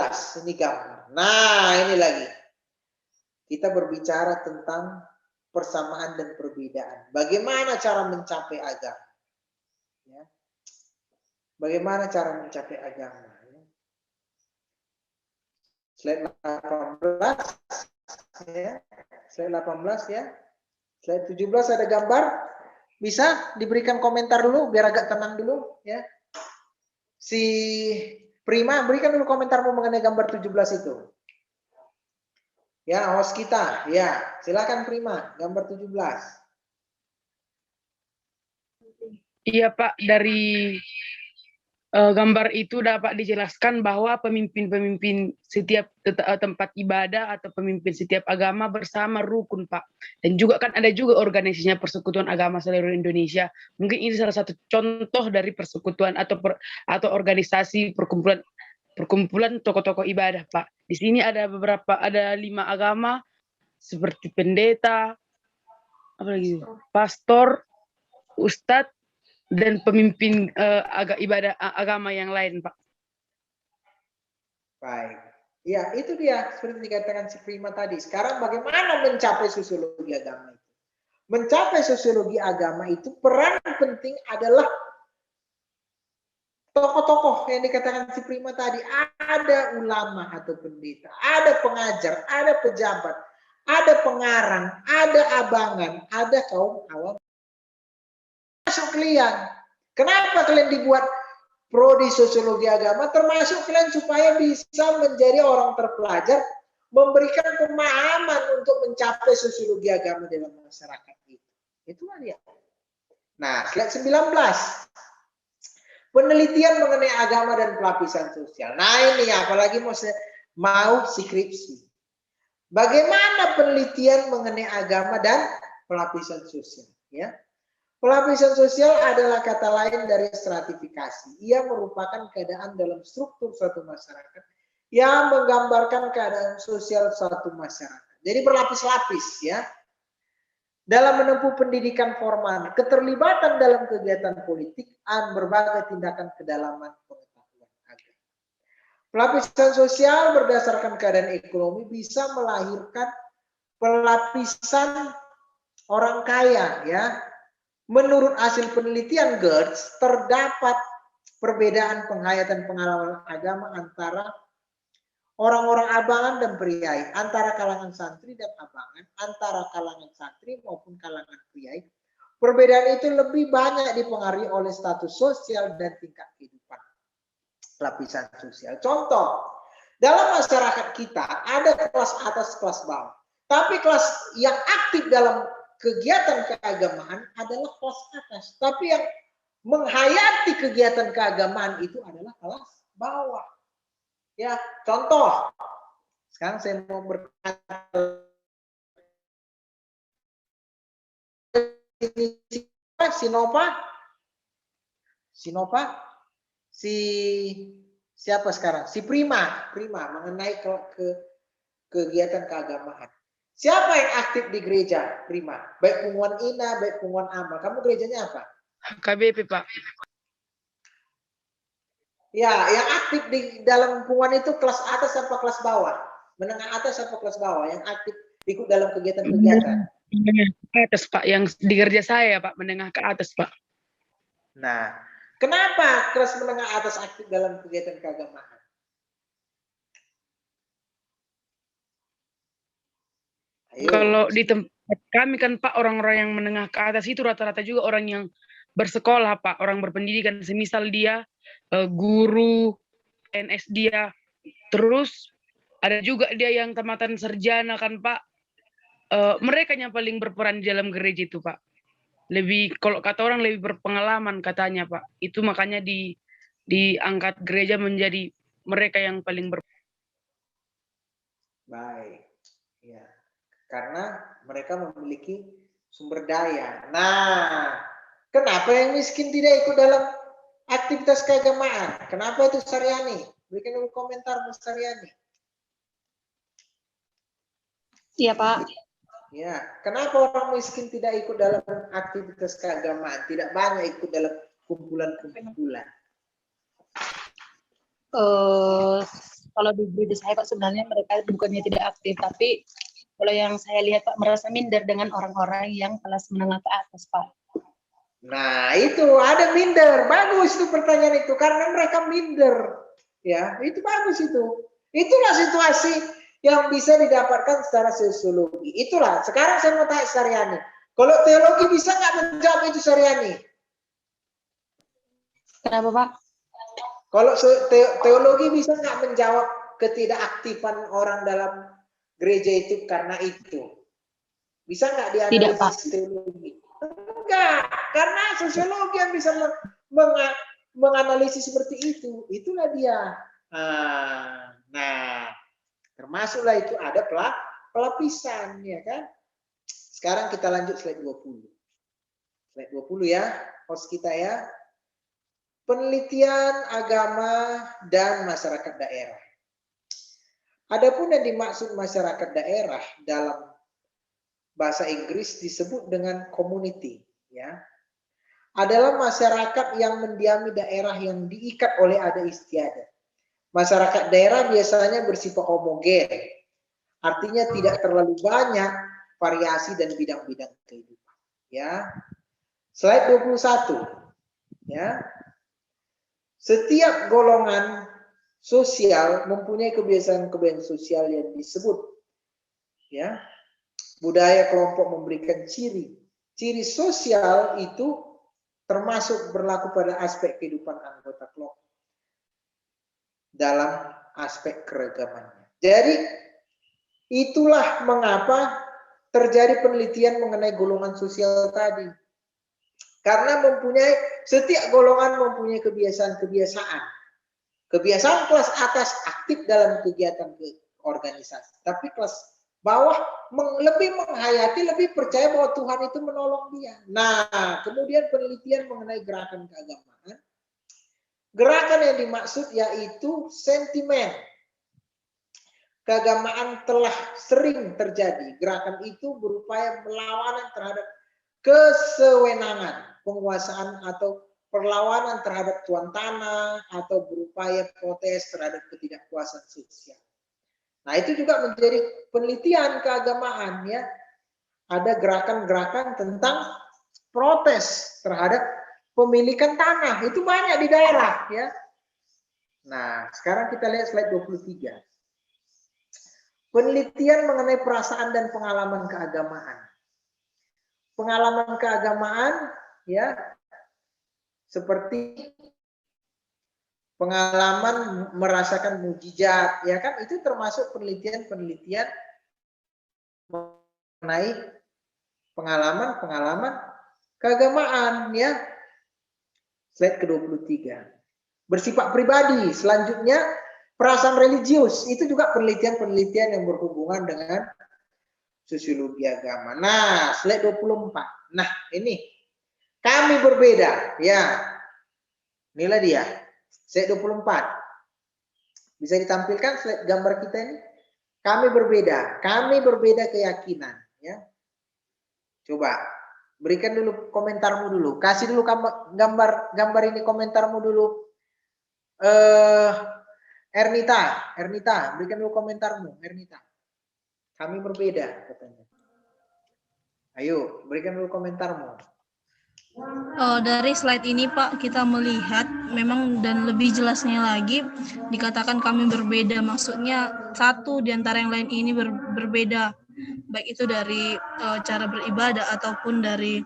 ini gambar. Nah, ini lagi. Kita berbicara tentang persamaan dan perbedaan. Bagaimana cara mencapai agama? Ya. Bagaimana cara mencapai agama? Ya. Slide 18. Ya. Slide 18 ya. Slide 17 ada gambar. Bisa diberikan komentar dulu biar agak tenang dulu ya. Si Prima berikan dulu komentarmu mengenai gambar 17 itu. Ya, host kita. Ya, silakan Prima, gambar 17. Iya Pak, dari gambar itu dapat dijelaskan bahwa pemimpin-pemimpin setiap tempat ibadah atau pemimpin setiap agama bersama rukun Pak. Dan juga kan ada juga organisasinya Persekutuan Agama Seluruh Indonesia. Mungkin ini salah satu contoh dari persekutuan atau organisasi perkumpulan tokoh-tokoh ibadah Pak. Di sini ada 5 agama seperti pendeta, apalagi pastor, ustadz, dan pemimpin agama yang lain, Pak. Baik. Ya, itu dia seperti dikatakan si Prima tadi. Sekarang bagaimana mencapai sosiologi agama itu? Mencapai sosiologi agama itu peran penting adalah tokoh-tokoh yang dikatakan si Prima tadi. Ada ulama atau pendeta, ada pengajar, ada pejabat, ada pengarang, ada abangan, ada kaum awam. Masuk kalian. Kenapa kalian dibuat prodi sosiologi agama? Termasuk kalian supaya bisa menjadi orang terpelajar, memberikan pemahaman untuk mencapai sosiologi agama dalam masyarakat itu. Itulah dia. Nah, slide 19. Penelitian mengenai agama dan pelapisan sosial. Nah, ini apalagi mau skripsi. Bagaimana penelitian mengenai agama dan pelapisan sosial, ya? Pelapisan sosial adalah kata lain dari stratifikasi. Ia merupakan keadaan dalam struktur suatu masyarakat yang menggambarkan keadaan sosial suatu masyarakat. Jadi berlapis-lapis ya. Dalam menempuh pendidikan formal, keterlibatan dalam kegiatan politik, dan berbagai tindakan kedalaman pengetahuan agama. Pelapisan sosial berdasarkan keadaan ekonomi bisa melahirkan pelapisan orang kaya ya. Menurut hasil penelitian GERDS, terdapat perbedaan penghayatan pengalaman agama antara orang-orang abangan dan priai, antara kalangan santri dan abangan, antara kalangan santri maupun kalangan priai. Perbedaan itu lebih banyak dipengaruhi oleh status sosial dan tingkat kehidupan lapisan sosial. Contoh, dalam masyarakat kita ada kelas atas, kelas bawah. Tapi kelas yang aktif dalam kegiatan keagamaan adalah kelas atas, tapi yang menghayati kegiatan keagamaan itu adalah kelas bawah. Ya, contoh. Sekarang saya mau berkata Sinova, siapa sekarang? Si Prima mengenai kegiatan keagamaan. Siapa yang aktif di gereja, Prima? Baik Pungguan Ina, baik Pungguan Amal. Kamu gerejanya apa? KBP, Pak. Ya, yang aktif di dalam Pungguan itu kelas atas apa kelas bawah? Menengah atas apa kelas bawah? Yang aktif ikut dalam kegiatan-kegiatan? Menengah ke atas, Pak. Yang di gereja saya, Pak. Menengah ke atas, Pak. Nah, kenapa kelas menengah atas aktif dalam kegiatan keagamaan? Ayo. Kalau di tempat kami kan Pak, orang-orang yang menengah ke atas itu rata-rata juga orang yang bersekolah Pak, orang berpendidikan. Semisal dia guru, PNS dia, terus ada juga dia yang tamatan sarjana kan Pak. Mereka yang paling berperan di dalam gereja itu Pak. Lebih, kalau kata orang lebih berpengalaman katanya Pak. Itu makanya diangkat gereja menjadi mereka yang paling Baik. Ya. Karena mereka memiliki sumber daya. Nah, kenapa yang miskin tidak ikut dalam aktivitas keagamaan? Kenapa itu Saryani? Berikan dulu komentar Mas Saryani. Iya, Pak. Ya, kenapa orang miskin tidak ikut dalam aktivitas keagamaan? Tidak banyak ikut dalam kumpulan-kumpulan. Kalau di gereja saya Pak, sebenarnya mereka bukannya tidak aktif, tapi kalau yang saya lihat Pak, merasa minder dengan orang-orang yang kelas menengah ke atas Pak. Nah itu ada minder, bagus itu pertanyaan itu, karena mereka minder, ya itu bagus itu. Itulah situasi yang bisa didapatkan secara sosiologi. Itulah, sekarang saya mau tanya Saryani, kalau teologi bisa nggak menjawab itu Saryani? Kenapa Pak? Kalau teologi bisa nggak menjawab ketidakaktifan orang dalam gereja itu karena itu? Bisa nggak dianalisis teologi? Enggak, karena sosiologi yang bisa menganalisis seperti itu. Itulah dia. Nah, termasuklah itu ada pelapisan, ya kan? Sekarang kita lanjut slide 20. Slide 20 ya, host kita ya. Penelitian agama dan masyarakat daerah. Adapun yang dimaksud masyarakat daerah dalam bahasa Inggris disebut dengan community, ya. Adalah masyarakat yang mendiami daerah yang diikat oleh adat istiadat. Masyarakat daerah biasanya bersifat homogen. Artinya tidak terlalu banyak variasi dan bidang-bidang kehidupan, ya. Slide 21. Ya. Setiap golongan sosial mempunyai kebiasaan-kebiasaan sosial yang disebut, ya, budaya kelompok memberikan ciri. Ciri sosial itu termasuk berlaku pada aspek kehidupan anggota kelompok dalam aspek keragamannya. Jadi itulah mengapa terjadi penelitian mengenai golongan sosial tadi. Karena setiap golongan mempunyai kebiasaan-kebiasaan. Kebiasaan kelas atas aktif dalam kegiatan organisasi. Tapi kelas bawah lebih menghayati, lebih percaya bahwa Tuhan itu menolong dia. Nah, kemudian penelitian mengenai gerakan keagamaan. Gerakan yang dimaksud yaitu sentimen. Keagamaan telah sering terjadi. Gerakan itu berupaya melawan terhadap kesewenangan, penguasaan atau perlawanan terhadap tuan tanah, atau berupaya protes terhadap ketidakpuasan sosial. Nah, itu juga menjadi penelitian keagamaan, ya. Ada gerakan-gerakan tentang protes terhadap pemilikan tanah. Itu banyak di daerah, ya. Nah, sekarang kita lihat slide 23. Penelitian mengenai perasaan dan pengalaman keagamaan. Pengalaman keagamaan, ya, seperti pengalaman merasakan mukjizat, ya kan, itu termasuk penelitian-penelitian mengenai pengalaman keagamaan, ya. Slide ke-23. Bersifat pribadi, selanjutnya perasaan religius, itu juga penelitian-penelitian yang berhubungan dengan sosiologi agama. Nah, slide 24. Nah, ini kami berbeda, ya. Inilah dia. Slide 24. Bisa ditampilkan slide gambar kita ini? Kami berbeda. Kami berbeda keyakinan, ya. Coba berikan dulu komentarmu dulu. Kasih dulu gambar ini komentarmu dulu. Ernita, berikan dulu komentarmu, Ernita. Kami berbeda, katanya. Ayo, berikan dulu komentarmu. Dari slide ini Pak, kita melihat memang dan lebih jelasnya lagi dikatakan kami berbeda. Maksudnya satu di antara yang lain ini berbeda. baik itu dari cara beribadah ataupun dari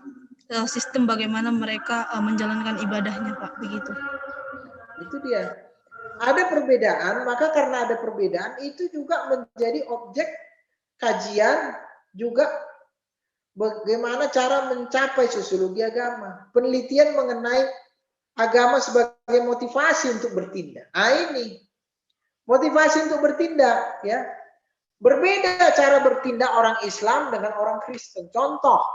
sistem bagaimana mereka menjalankan ibadahnya, Pak, begitu. Itu dia. Ada perbedaan, maka karena ada perbedaan itu juga menjadi objek kajian juga bagaimana cara mencapai sosiologi agama. Penelitian mengenai agama sebagai motivasi untuk bertindak. Ini motivasi untuk bertindak, ya. Berbeda cara bertindak orang Islam dengan orang Kristen. Contoh,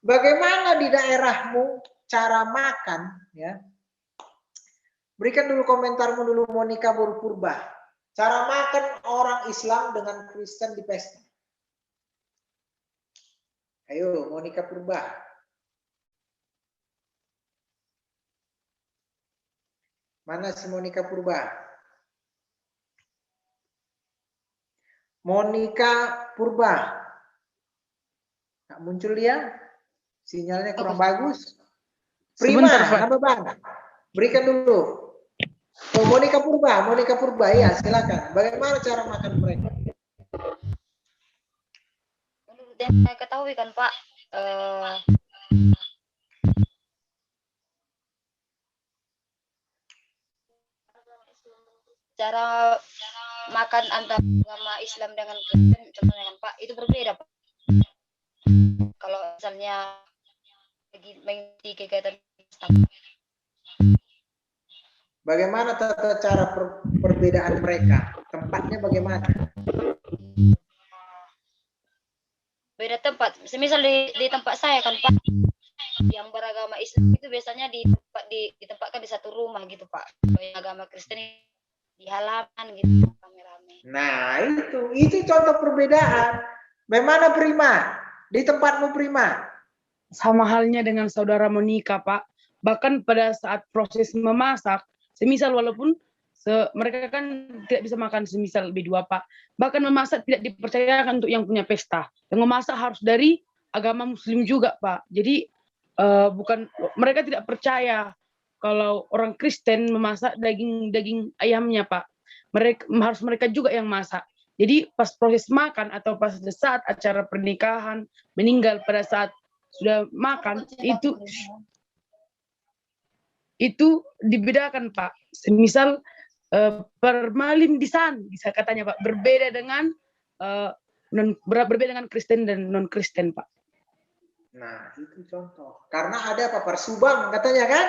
bagaimana di daerahmu cara makan, ya. Berikan dulu komentarmu dulu, Monica Purba. Cara makan orang Islam dengan Kristen di pesta. Ayo, Monica Purba. Mana si Monica Purba? Monica Purba. Nggak muncul dia? Sinyalnya kurang bagus. Prima, apa bang? Berikan dulu. Oh, Monica Purba, ya silakan. Bagaimana cara makan mereka? Menurut yang saya ketahui kan Pak, cara makan antara agama Islam dengan Kristen, contohnya kan Pak, itu berbeda Pak. Kalau misalnya mengikuti kegiatan Islam. Bagaimana tata cara perbedaan mereka? Tempatnya bagaimana? Beda tempat. Semisal di tempat saya kan Pak, yang beragama Islam itu biasanya ditempatkan di satu rumah gitu Pak. Kalau yang agama Kristen di halaman gitu rame-rame. Nah itu contoh perbedaan. Bagaimana Prima? Di tempatmu Prima? Sama halnya dengan saudara Monica, Pak. Bahkan pada saat proses memasak, semisal walaupun mereka kan tidak bisa makan semisal B2, Pak. Bahkan memasak tidak dipercayakan untuk yang punya pesta. Yang memasak harus dari agama Muslim juga, Pak. Jadi bukan mereka tidak percaya kalau orang Kristen memasak daging ayamnya, Pak. Mereka juga yang masak. Jadi pas proses makan atau pas saat acara pernikahan, meninggal pada saat sudah makan itu dibedakan Pak. Semisal permalin di sana bisa katanya Pak, berbeda dengan Kristen dan non Kristen Pak. Nah itu contoh. Karena ada apa Persubang katanya kan?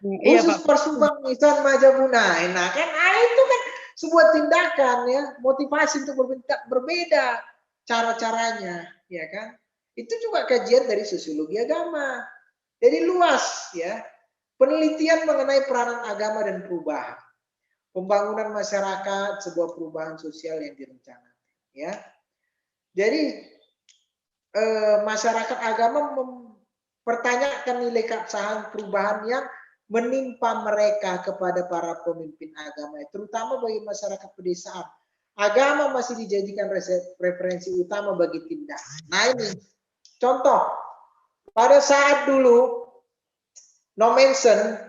Iya, Khusus Pak. Persubang Ihsan Majapahit. Nah kan itu kan sebuah tindakan ya, motivasi untuk berbeda cara-caranya, ya kan? Itu juga kajian dari sosiologi agama. Jadi luas ya. Penelitian mengenai peranan agama dan perubahan. Pembangunan masyarakat, sebuah perubahan sosial yang direncanakan, ya. Jadi masyarakat agama mempertanyakan nilai keabsahan perubahan yang menimpa mereka kepada para pemimpin agama, terutama bagi masyarakat pedesaan. Agama masih dijadikan referensi utama bagi tindakan. Nah ini contoh, pada saat dulu Nommensen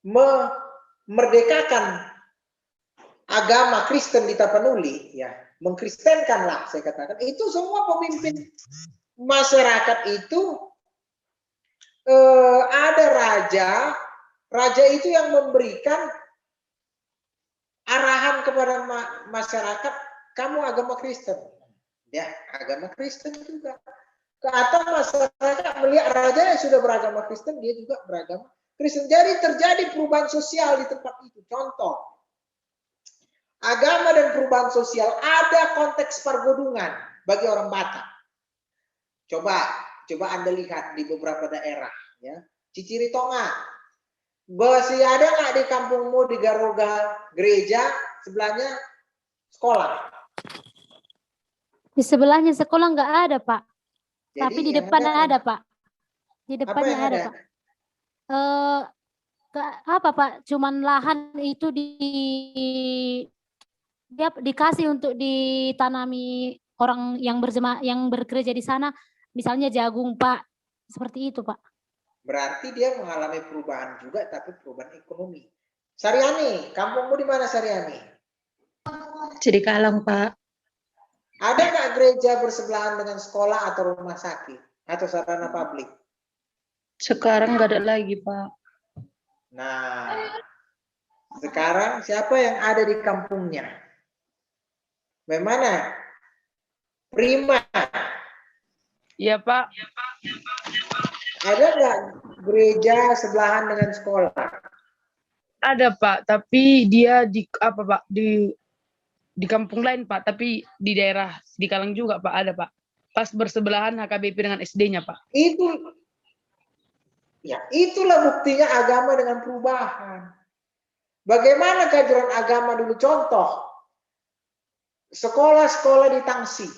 memerdekakan agama Kristen di Tapanuli, ya, mengkristenkanlah saya katakan, itu semua pemimpin masyarakat itu ada raja itu yang memberikan arahan kepada masyarakat, kamu agama Kristen, ya agama Kristen juga. Atau masyarakat melihat raja yang sudah beragama Kristen, dia juga beragama Kristen. Jadi terjadi perubahan sosial di tempat itu. Contoh, agama dan perubahan sosial ada konteks pergodungan bagi orang Batak. Coba Anda lihat di beberapa daerah, ya. Ciciri Tonga. Masih ada nggak di kampungmu di Garoga gereja, sebelahnya sekolah? Di sebelahnya sekolah nggak ada, Pak. Jadi tapi di depan ada, Pak. Di depannya ada, Pak. Apa, Pak? Cuman lahan itu dia dikasih untuk ditanami orang yang bekerja di sana, misalnya jagung, Pak. Seperti itu, Pak. Berarti dia mengalami perubahan juga, tapi perubahan ekonomi. Saryani, kampungmu di mana Saryani? Jadi Kalang, Pak. Ada nggak gereja bersebelahan dengan sekolah atau rumah sakit atau sarana publik? Sekarang nggak ada lagi, Pak. Nah, sekarang siapa yang ada di kampungnya? Bagaimana? Prima. Iya, Pak. Ada nggak gereja sebelahan dengan sekolah? Ada, Pak, tapi dia di apa, Pak? Di kampung lain, Pak, tapi di daerah di Kalang juga, Pak, ada, Pak. Pas bersebelahan HKBP dengan SD-nya, Pak. Itulah buktinya agama dengan perubahan. Bagaimana keajaran agama dulu? Contoh, sekolah-sekolah di Tangsi,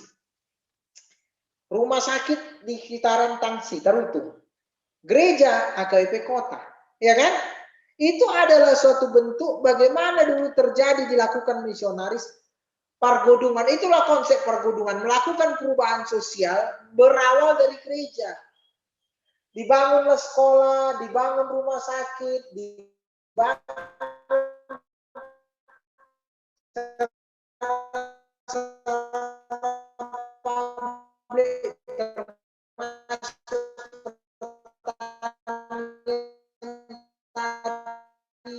rumah sakit di sekitaran Tangsi, Tarutung, gereja HKBP kota, ya kan? Itu adalah suatu bentuk bagaimana dulu terjadi dilakukan misionaris pergodungan. Itulah konsep pergodungan, melakukan perubahan sosial berawal dari gereja. Dibangunlah sekolah, dibangun rumah sakit, dibangun publik,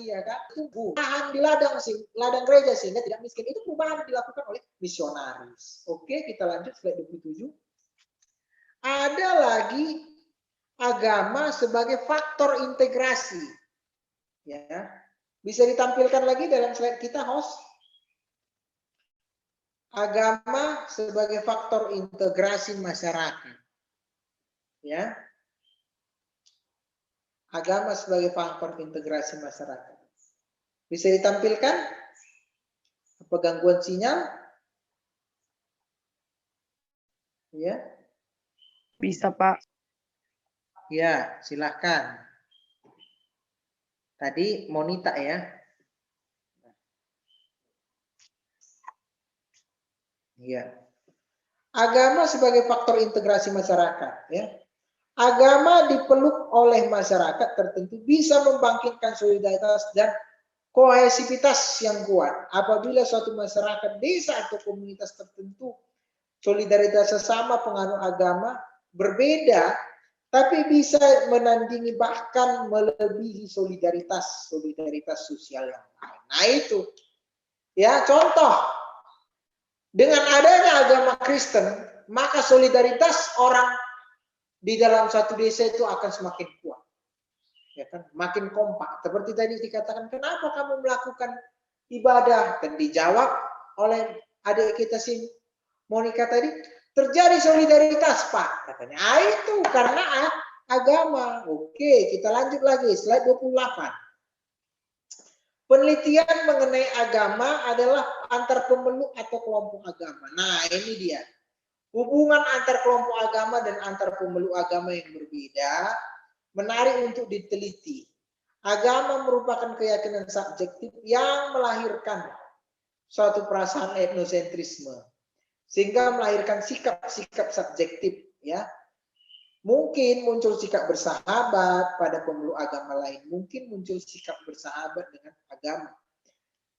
ya kan? Itu perubahan di ladang gereja sehingga tidak miskin. Itu perubahan dilakukan oleh misionaris. Oke, kita lanjut slide 27. Ada lagi agama sebagai faktor integrasi. Ya. Bisa ditampilkan lagi dalam slide kita, host. Agama sebagai faktor integrasi masyarakat. Ya. Agama sebagai faktor integrasi masyarakat. Bisa ditampilkan? Apa gangguan sinyal? Ya. Bisa, Pak. Ya, silahkan. Tadi Monita ya. Ya. Agama sebagai faktor integrasi masyarakat. Ya. Agama dipeluk oleh masyarakat tertentu bisa membangkitkan solidaritas dan kohesivitas yang kuat. Apabila suatu masyarakat, desa atau komunitas tertentu solidaritas sesama penganut agama berbeda, tapi bisa menandingi bahkan melebihi solidaritas sosial yang lain. Nah itu, ya contoh, dengan adanya agama Kristen, maka solidaritas orang di dalam satu desa itu akan semakin kuat, ya kan, makin kompak. Seperti tadi dikatakan, kenapa kamu melakukan ibadah? Dan dijawab oleh adik kita si Monica tadi, terjadi solidaritas, Pak, katanya. Itu karena agama. Oke, kita lanjut lagi, slide 28. Penelitian mengenai agama adalah antar pemeluk atau kelompok agama. Nah, ini dia. Hubungan antar kelompok agama dan antar pemeluk agama yang berbeda menarik untuk diteliti. Agama merupakan keyakinan subjektif yang melahirkan suatu perasaan etnosentrisme, sehingga melahirkan sikap-sikap subjektif. Ya, mungkin muncul sikap bersahabat pada pemeluk agama lain, mungkin muncul sikap bersahabat dengan agama.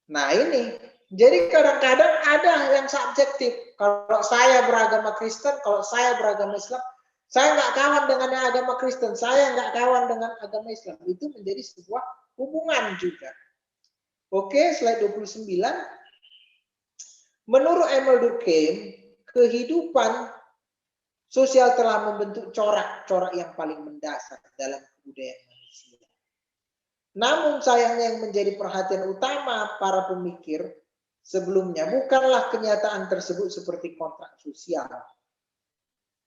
Nah ini, jadi kadang-kadang ada yang subjektif. Kalau saya beragama Kristen, kalau saya beragama Islam, saya nggak kawan dengan yang agama Kristen, saya nggak kawan dengan agama Islam. Itu menjadi sebuah hubungan juga. Oke, slide 29. Menurut Emil Durkheim, kehidupan sosial telah membentuk corak-corak yang paling mendasar dalam kebudayaan manusia. Namun sayangnya yang menjadi perhatian utama para pemikir sebelumnya bukanlah kenyataan tersebut seperti kontrak sosial.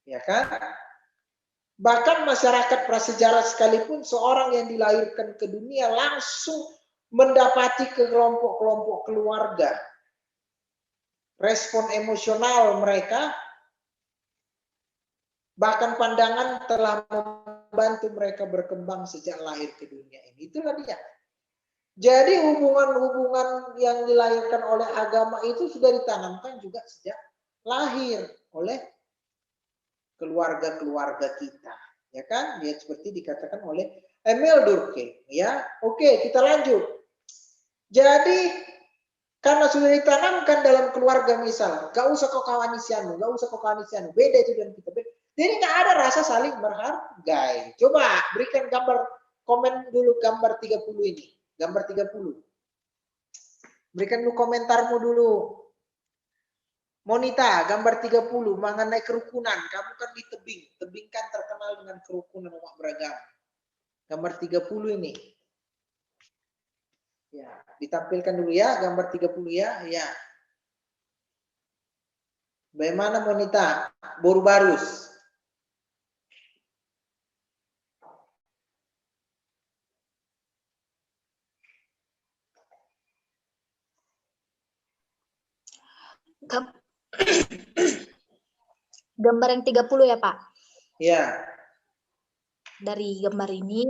Ya kan? Bahkan masyarakat prasejarah sekalipun seorang yang dilahirkan ke dunia langsung mendapati ke kelompok-kelompok keluarga. Respon emosional mereka, bahkan pandangan telah membantu mereka berkembang sejak lahir ke dunia ini. Itulah dia. Jadi hubungan-hubungan yang dilahirkan oleh agama itu sudah ditanamkan juga sejak lahir oleh keluarga-keluarga kita, ya kan? Ya seperti dikatakan oleh Emil Durkheim, ya. Oke, kita lanjut. Jadi Karena sudah ditanamkan dalam keluarga misal, gak usah kau kawan isianu, gak usah kau kawan isianu, beda itu dan kita beda. Jadi nggak ada rasa saling menghargai. Coba berikan gambar, komen dulu gambar 30 ini, gambar 30. Berikan dulu komentarmu dulu. Monita, gambar 30 mengenai kerukunan. Kamu kan di tebing, tebing kan terkenal dengan kerukunan umat beragama. Gambar 30 ini. Ya, ditampilkan dulu ya, gambar 30 ya. Ya. Bagaimana Monita? Boru barus. Gambar yang 30 ya, Pak? Ya. Dari gambar ini,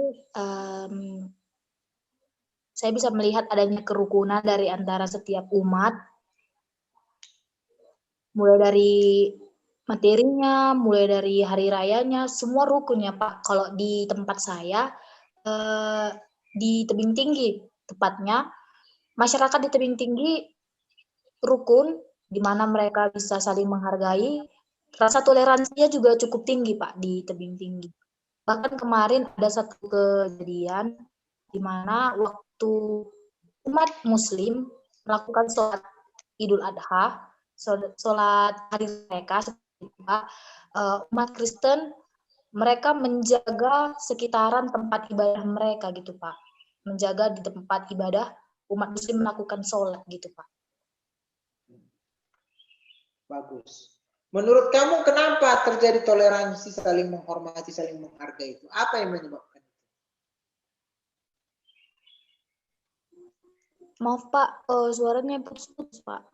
saya bisa melihat adanya kerukunan dari antara setiap umat, mulai dari materinya, mulai dari hari rayanya, semua rukun ya Pak. Kalau di tempat saya, di tebing tinggi, tepatnya, masyarakat di tebing tinggi rukun, di mana mereka bisa saling menghargai, rasa toleransinya juga cukup tinggi Pak di tebing tinggi. Bahkan kemarin ada satu kejadian di mana waktu umat Muslim melakukan sholat Idul Adha, sholat hari mereka, umat Kristen mereka menjaga sekitaran tempat ibadah mereka gitu Pak, menjaga di tempat ibadah umat Muslim melakukan sholat gitu Pak. Bagus. Menurut kamu kenapa terjadi toleransi, saling menghormati, saling menghargai itu? Apa yang menyebabkan itu? Maaf Pak, suaranya putus-putus Pak.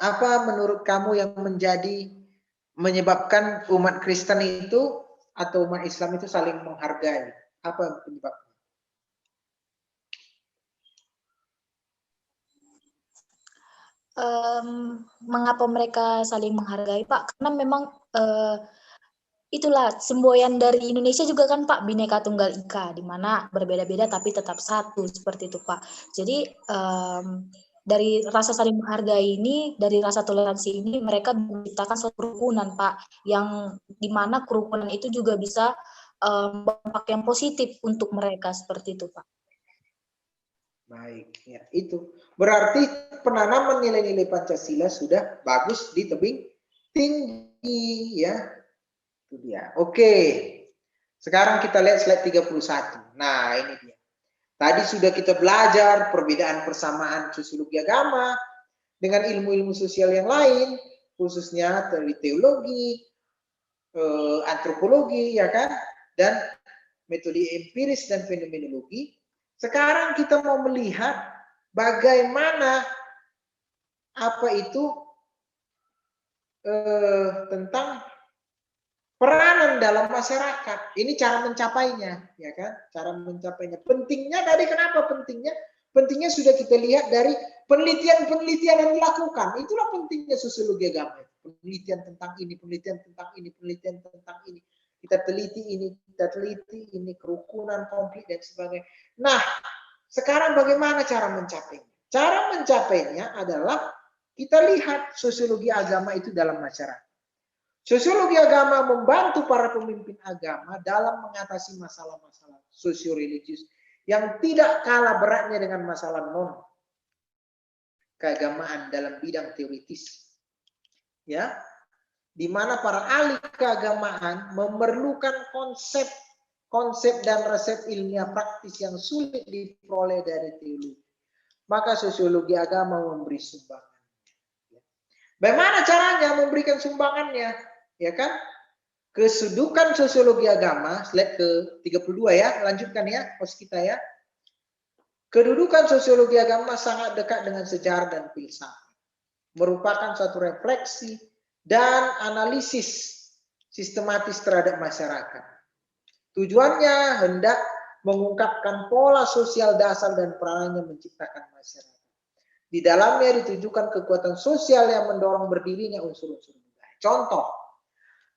Apa menurut kamu yang menyebabkan umat Kristen itu atau umat Islam itu saling menghargai? Apa penyebabnya? Mengapa mereka saling menghargai Pak? Karena memang itulah semboyan dari Indonesia juga kan Pak, Bhinneka Tunggal Ika, di mana berbeda-beda tapi tetap satu seperti itu Pak. Jadi dari rasa saling menghargai ini, dari rasa toleransi ini, mereka menciptakan suatu kerukunan Pak, yang di mana kerukunan itu juga bisa berdampak yang positif untuk mereka seperti itu Pak. Baik, ya itu berarti penanaman nilai-nilai Pancasila sudah bagus di tebing tinggi ya. Itu dia. Oke. Sekarang kita lihat slide 31. Nah, ini dia. Tadi sudah kita belajar perbedaan persamaan sosiologi agama dengan ilmu-ilmu sosial yang lain, khususnya dari teologi, antropologi, ya kan, dan metode empiris dan fenomenologi. Sekarang kita mau melihat bagaimana apa itu tentang peranan dalam masyarakat. Ini cara mencapainya, ya kan? Cara mencapainya. Pentingnya tadi kenapa pentingnya? Pentingnya sudah kita lihat dari penelitian-penelitian yang dilakukan. Itulah pentingnya sosiologi agama. Penelitian tentang ini, penelitian tentang ini, penelitian tentang ini. Kita teliti ini, kerukunan, konflik, dan sebagainya. Nah, sekarang bagaimana cara mencapainya? Cara mencapainya adalah kita lihat sosiologi agama itu dalam masyarakat. Sosiologi agama membantu para pemimpin agama dalam mengatasi masalah-masalah sosio-religius yang tidak kalah beratnya dengan masalah non-keagamaan dalam bidang teoritis. Ya, di mana para ahli keagamaan memerlukan konsep dan resep ilmiah praktis yang sulit diperoleh dari teologi. Maka sosiologi agama memberi sumbangan. Bagaimana caranya memberikan sumbangannya? Ya kan? Kedudukan sosiologi agama, slide ke-32 ya, lanjutkan ya, host kita ya. Kedudukan sosiologi agama sangat dekat dengan sejarah dan filsafat. Merupakan suatu refleksi dan analisis sistematis terhadap masyarakat. Tujuannya hendak mengungkapkan pola sosial dasar dan perannya menciptakan masyarakat. Di dalamnya ditujukan kekuatan sosial yang mendorong berdirinya unsur-unsur budaya. Contoh,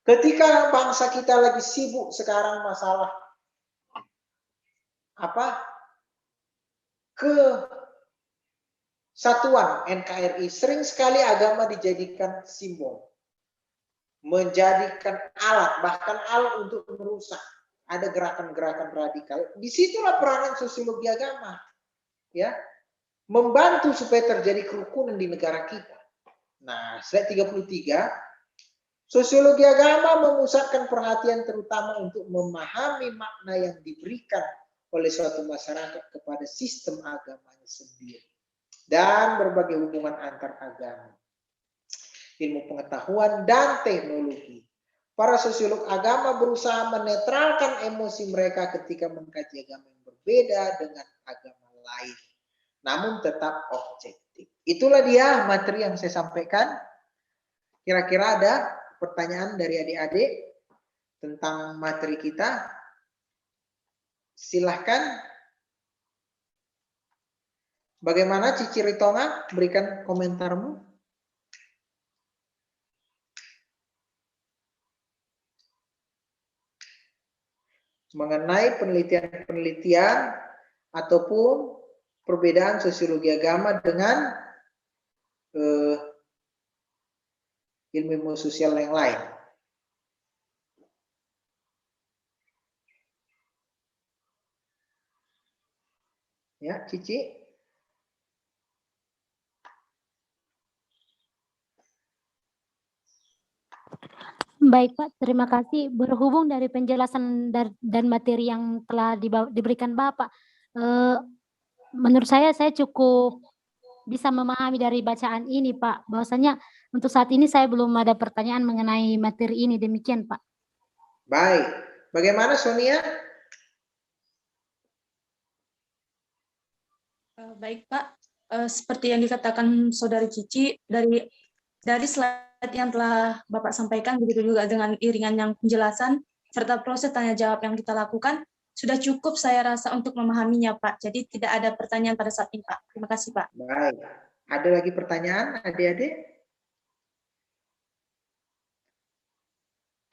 ketika bangsa kita lagi sibuk sekarang masalah satuan NKRI. Sering sekali agama dijadikan simbol, menjadikan alat, bahkan alat untuk merusak. Ada gerakan-gerakan radikal. Disitulah peranan sosiologi agama, ya, membantu supaya terjadi kerukunan di negara kita. Nah, slide 33, sosiologi agama memusatkan perhatian terutama untuk memahami makna yang diberikan oleh suatu masyarakat kepada sistem agamanya sendiri dan berbagai hubungan antar agama, ilmu pengetahuan dan teknologi. Para sosiolog agama berusaha menetralkan emosi mereka ketika mengkaji agama yang berbeda dengan agama lain, namun tetap objektif. Itulah dia materi yang saya sampaikan. Kira-kira ada pertanyaan dari adik-adik tentang materi kita? Silahkan. Bagaimana Cici Ritonga? Berikan komentarmu. Mengenai penelitian-penelitian ataupun perbedaan sosiologi agama dengan ilmu sosial yang lain. Ya, Cici. Baik Pak, terima kasih. Berhubung dari penjelasan dan materi yang telah diberikan Bapak, menurut saya cukup bisa memahami dari bacaan ini Pak, bahwasanya untuk saat ini saya belum ada pertanyaan mengenai materi ini, demikian Pak. Baik, bagaimana Sonia? Baik Pak, seperti yang dikatakan Saudari Cici, dari slide yang telah Bapak sampaikan, begitu juga dengan iringan yang penjelasan, serta proses tanya jawab yang kita lakukan, sudah cukup saya rasa untuk memahaminya Pak. Jadi tidak ada pertanyaan pada saat ini Pak. Terima kasih Pak. Baik, ada lagi pertanyaan adik-adik?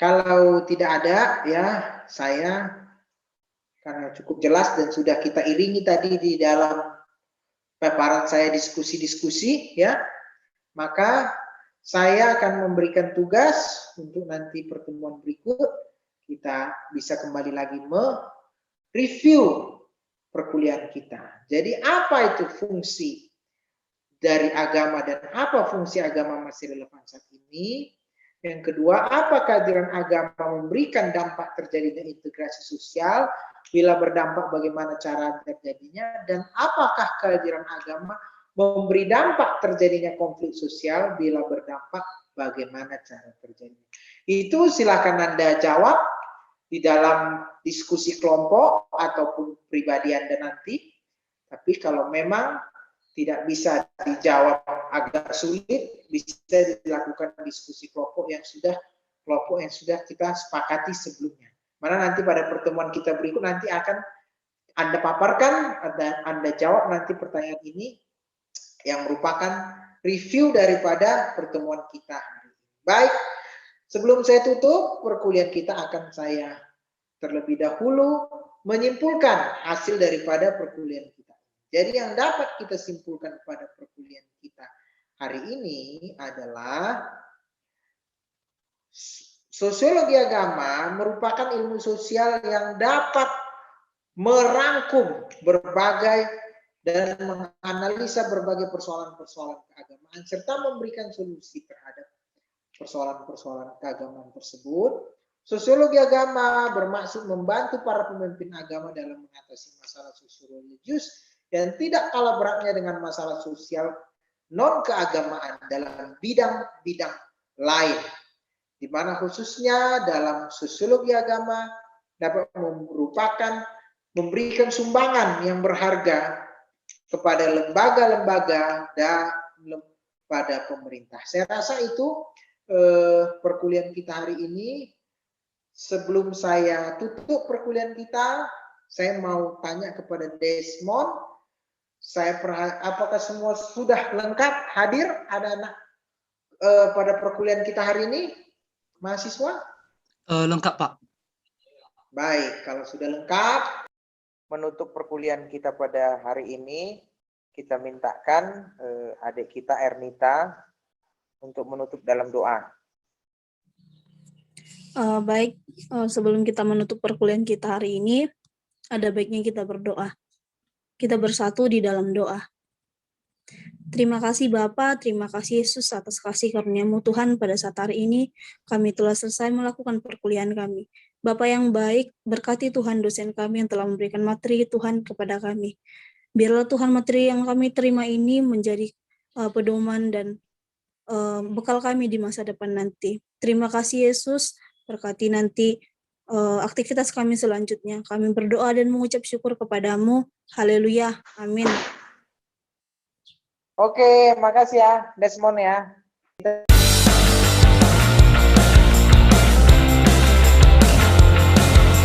Kalau tidak ada, ya saya karena cukup jelas dan sudah kita iringi tadi di dalam paparan saya diskusi-diskusi, ya, maka saya akan memberikan tugas untuk nanti pertemuan berikut kita bisa kembali lagi mereview perkuliahan kita. Jadi apa itu fungsi dari agama dan apa fungsi agama masih relevan saat ini? Yang kedua, apa kehadiran agama memberikan dampak terjadinya integrasi sosial? Bila berdampak, bagaimana cara terjadinya? Dan apakah kehadiran agama memberi dampak terjadinya konflik sosial? Bila berdampak, bagaimana cara terjadinya? Itu silakan Anda jawab di dalam diskusi kelompok ataupun pribadi Anda nanti. Tapi kalau memang tidak bisa dijawab agak sulit, bisa dilakukan diskusi kelompok yang sudah kita sepakati sebelumnya. Mana nanti pada pertemuan kita berikut nanti akan Anda paparkan, Anda jawab nanti pertanyaan ini yang merupakan review daripada pertemuan kita hari ini. Baik, sebelum saya tutup, perkuliahan kita akan saya terlebih dahulu menyimpulkan hasil daripada perkuliahan kita. Jadi yang dapat kita simpulkan pada perkuliahan kita hari ini adalah sosiologi agama merupakan ilmu sosial yang dapat merangkum berbagai dan menganalisa berbagai persoalan-persoalan keagamaan serta memberikan solusi terhadap persoalan-persoalan keagamaan tersebut. Sosiologi agama bermaksud membantu para pemimpin agama dalam mengatasi masalah sosiologis dan tidak kalah beratnya dengan masalah sosial non-keagamaan dalam bidang-bidang lain, di mana khususnya dalam sosiologi agama dapat memberikan sumbangan yang berharga kepada lembaga-lembaga dan pada pemerintah. Saya rasa itu perkuliahan kita hari ini. Sebelum saya tutup perkuliahan kita, saya mau tanya kepada Desmond, apakah semua sudah lengkap hadir? Ada anak pada perkuliahan kita hari ini, mahasiswa? Lengkap Pak. Baik, kalau sudah lengkap, menutup perkuliahan kita pada hari ini, kita mintakan adik kita Ernita untuk menutup dalam doa. Baik, sebelum kita menutup perkuliahan kita hari ini, ada baiknya kita berdoa. Kita bersatu di dalam doa. Terima kasih Bapa, terima kasih Yesus atas kasih karunia-Mu Tuhan. Pada saat hari ini kami telah selesai melakukan perkuliahan kami. Bapa yang baik, berkati Tuhan dosen kami yang telah memberikan materi Tuhan kepada kami. Biarlah Tuhan materi yang kami terima ini menjadi pedoman dan bekal kami di masa depan nanti. Terima kasih Yesus, berkati nanti aktivitas kami selanjutnya. Kami berdoa dan mengucap syukur kepadamu. Haleluya. Amin. Oke, makasih ya Desmond ya.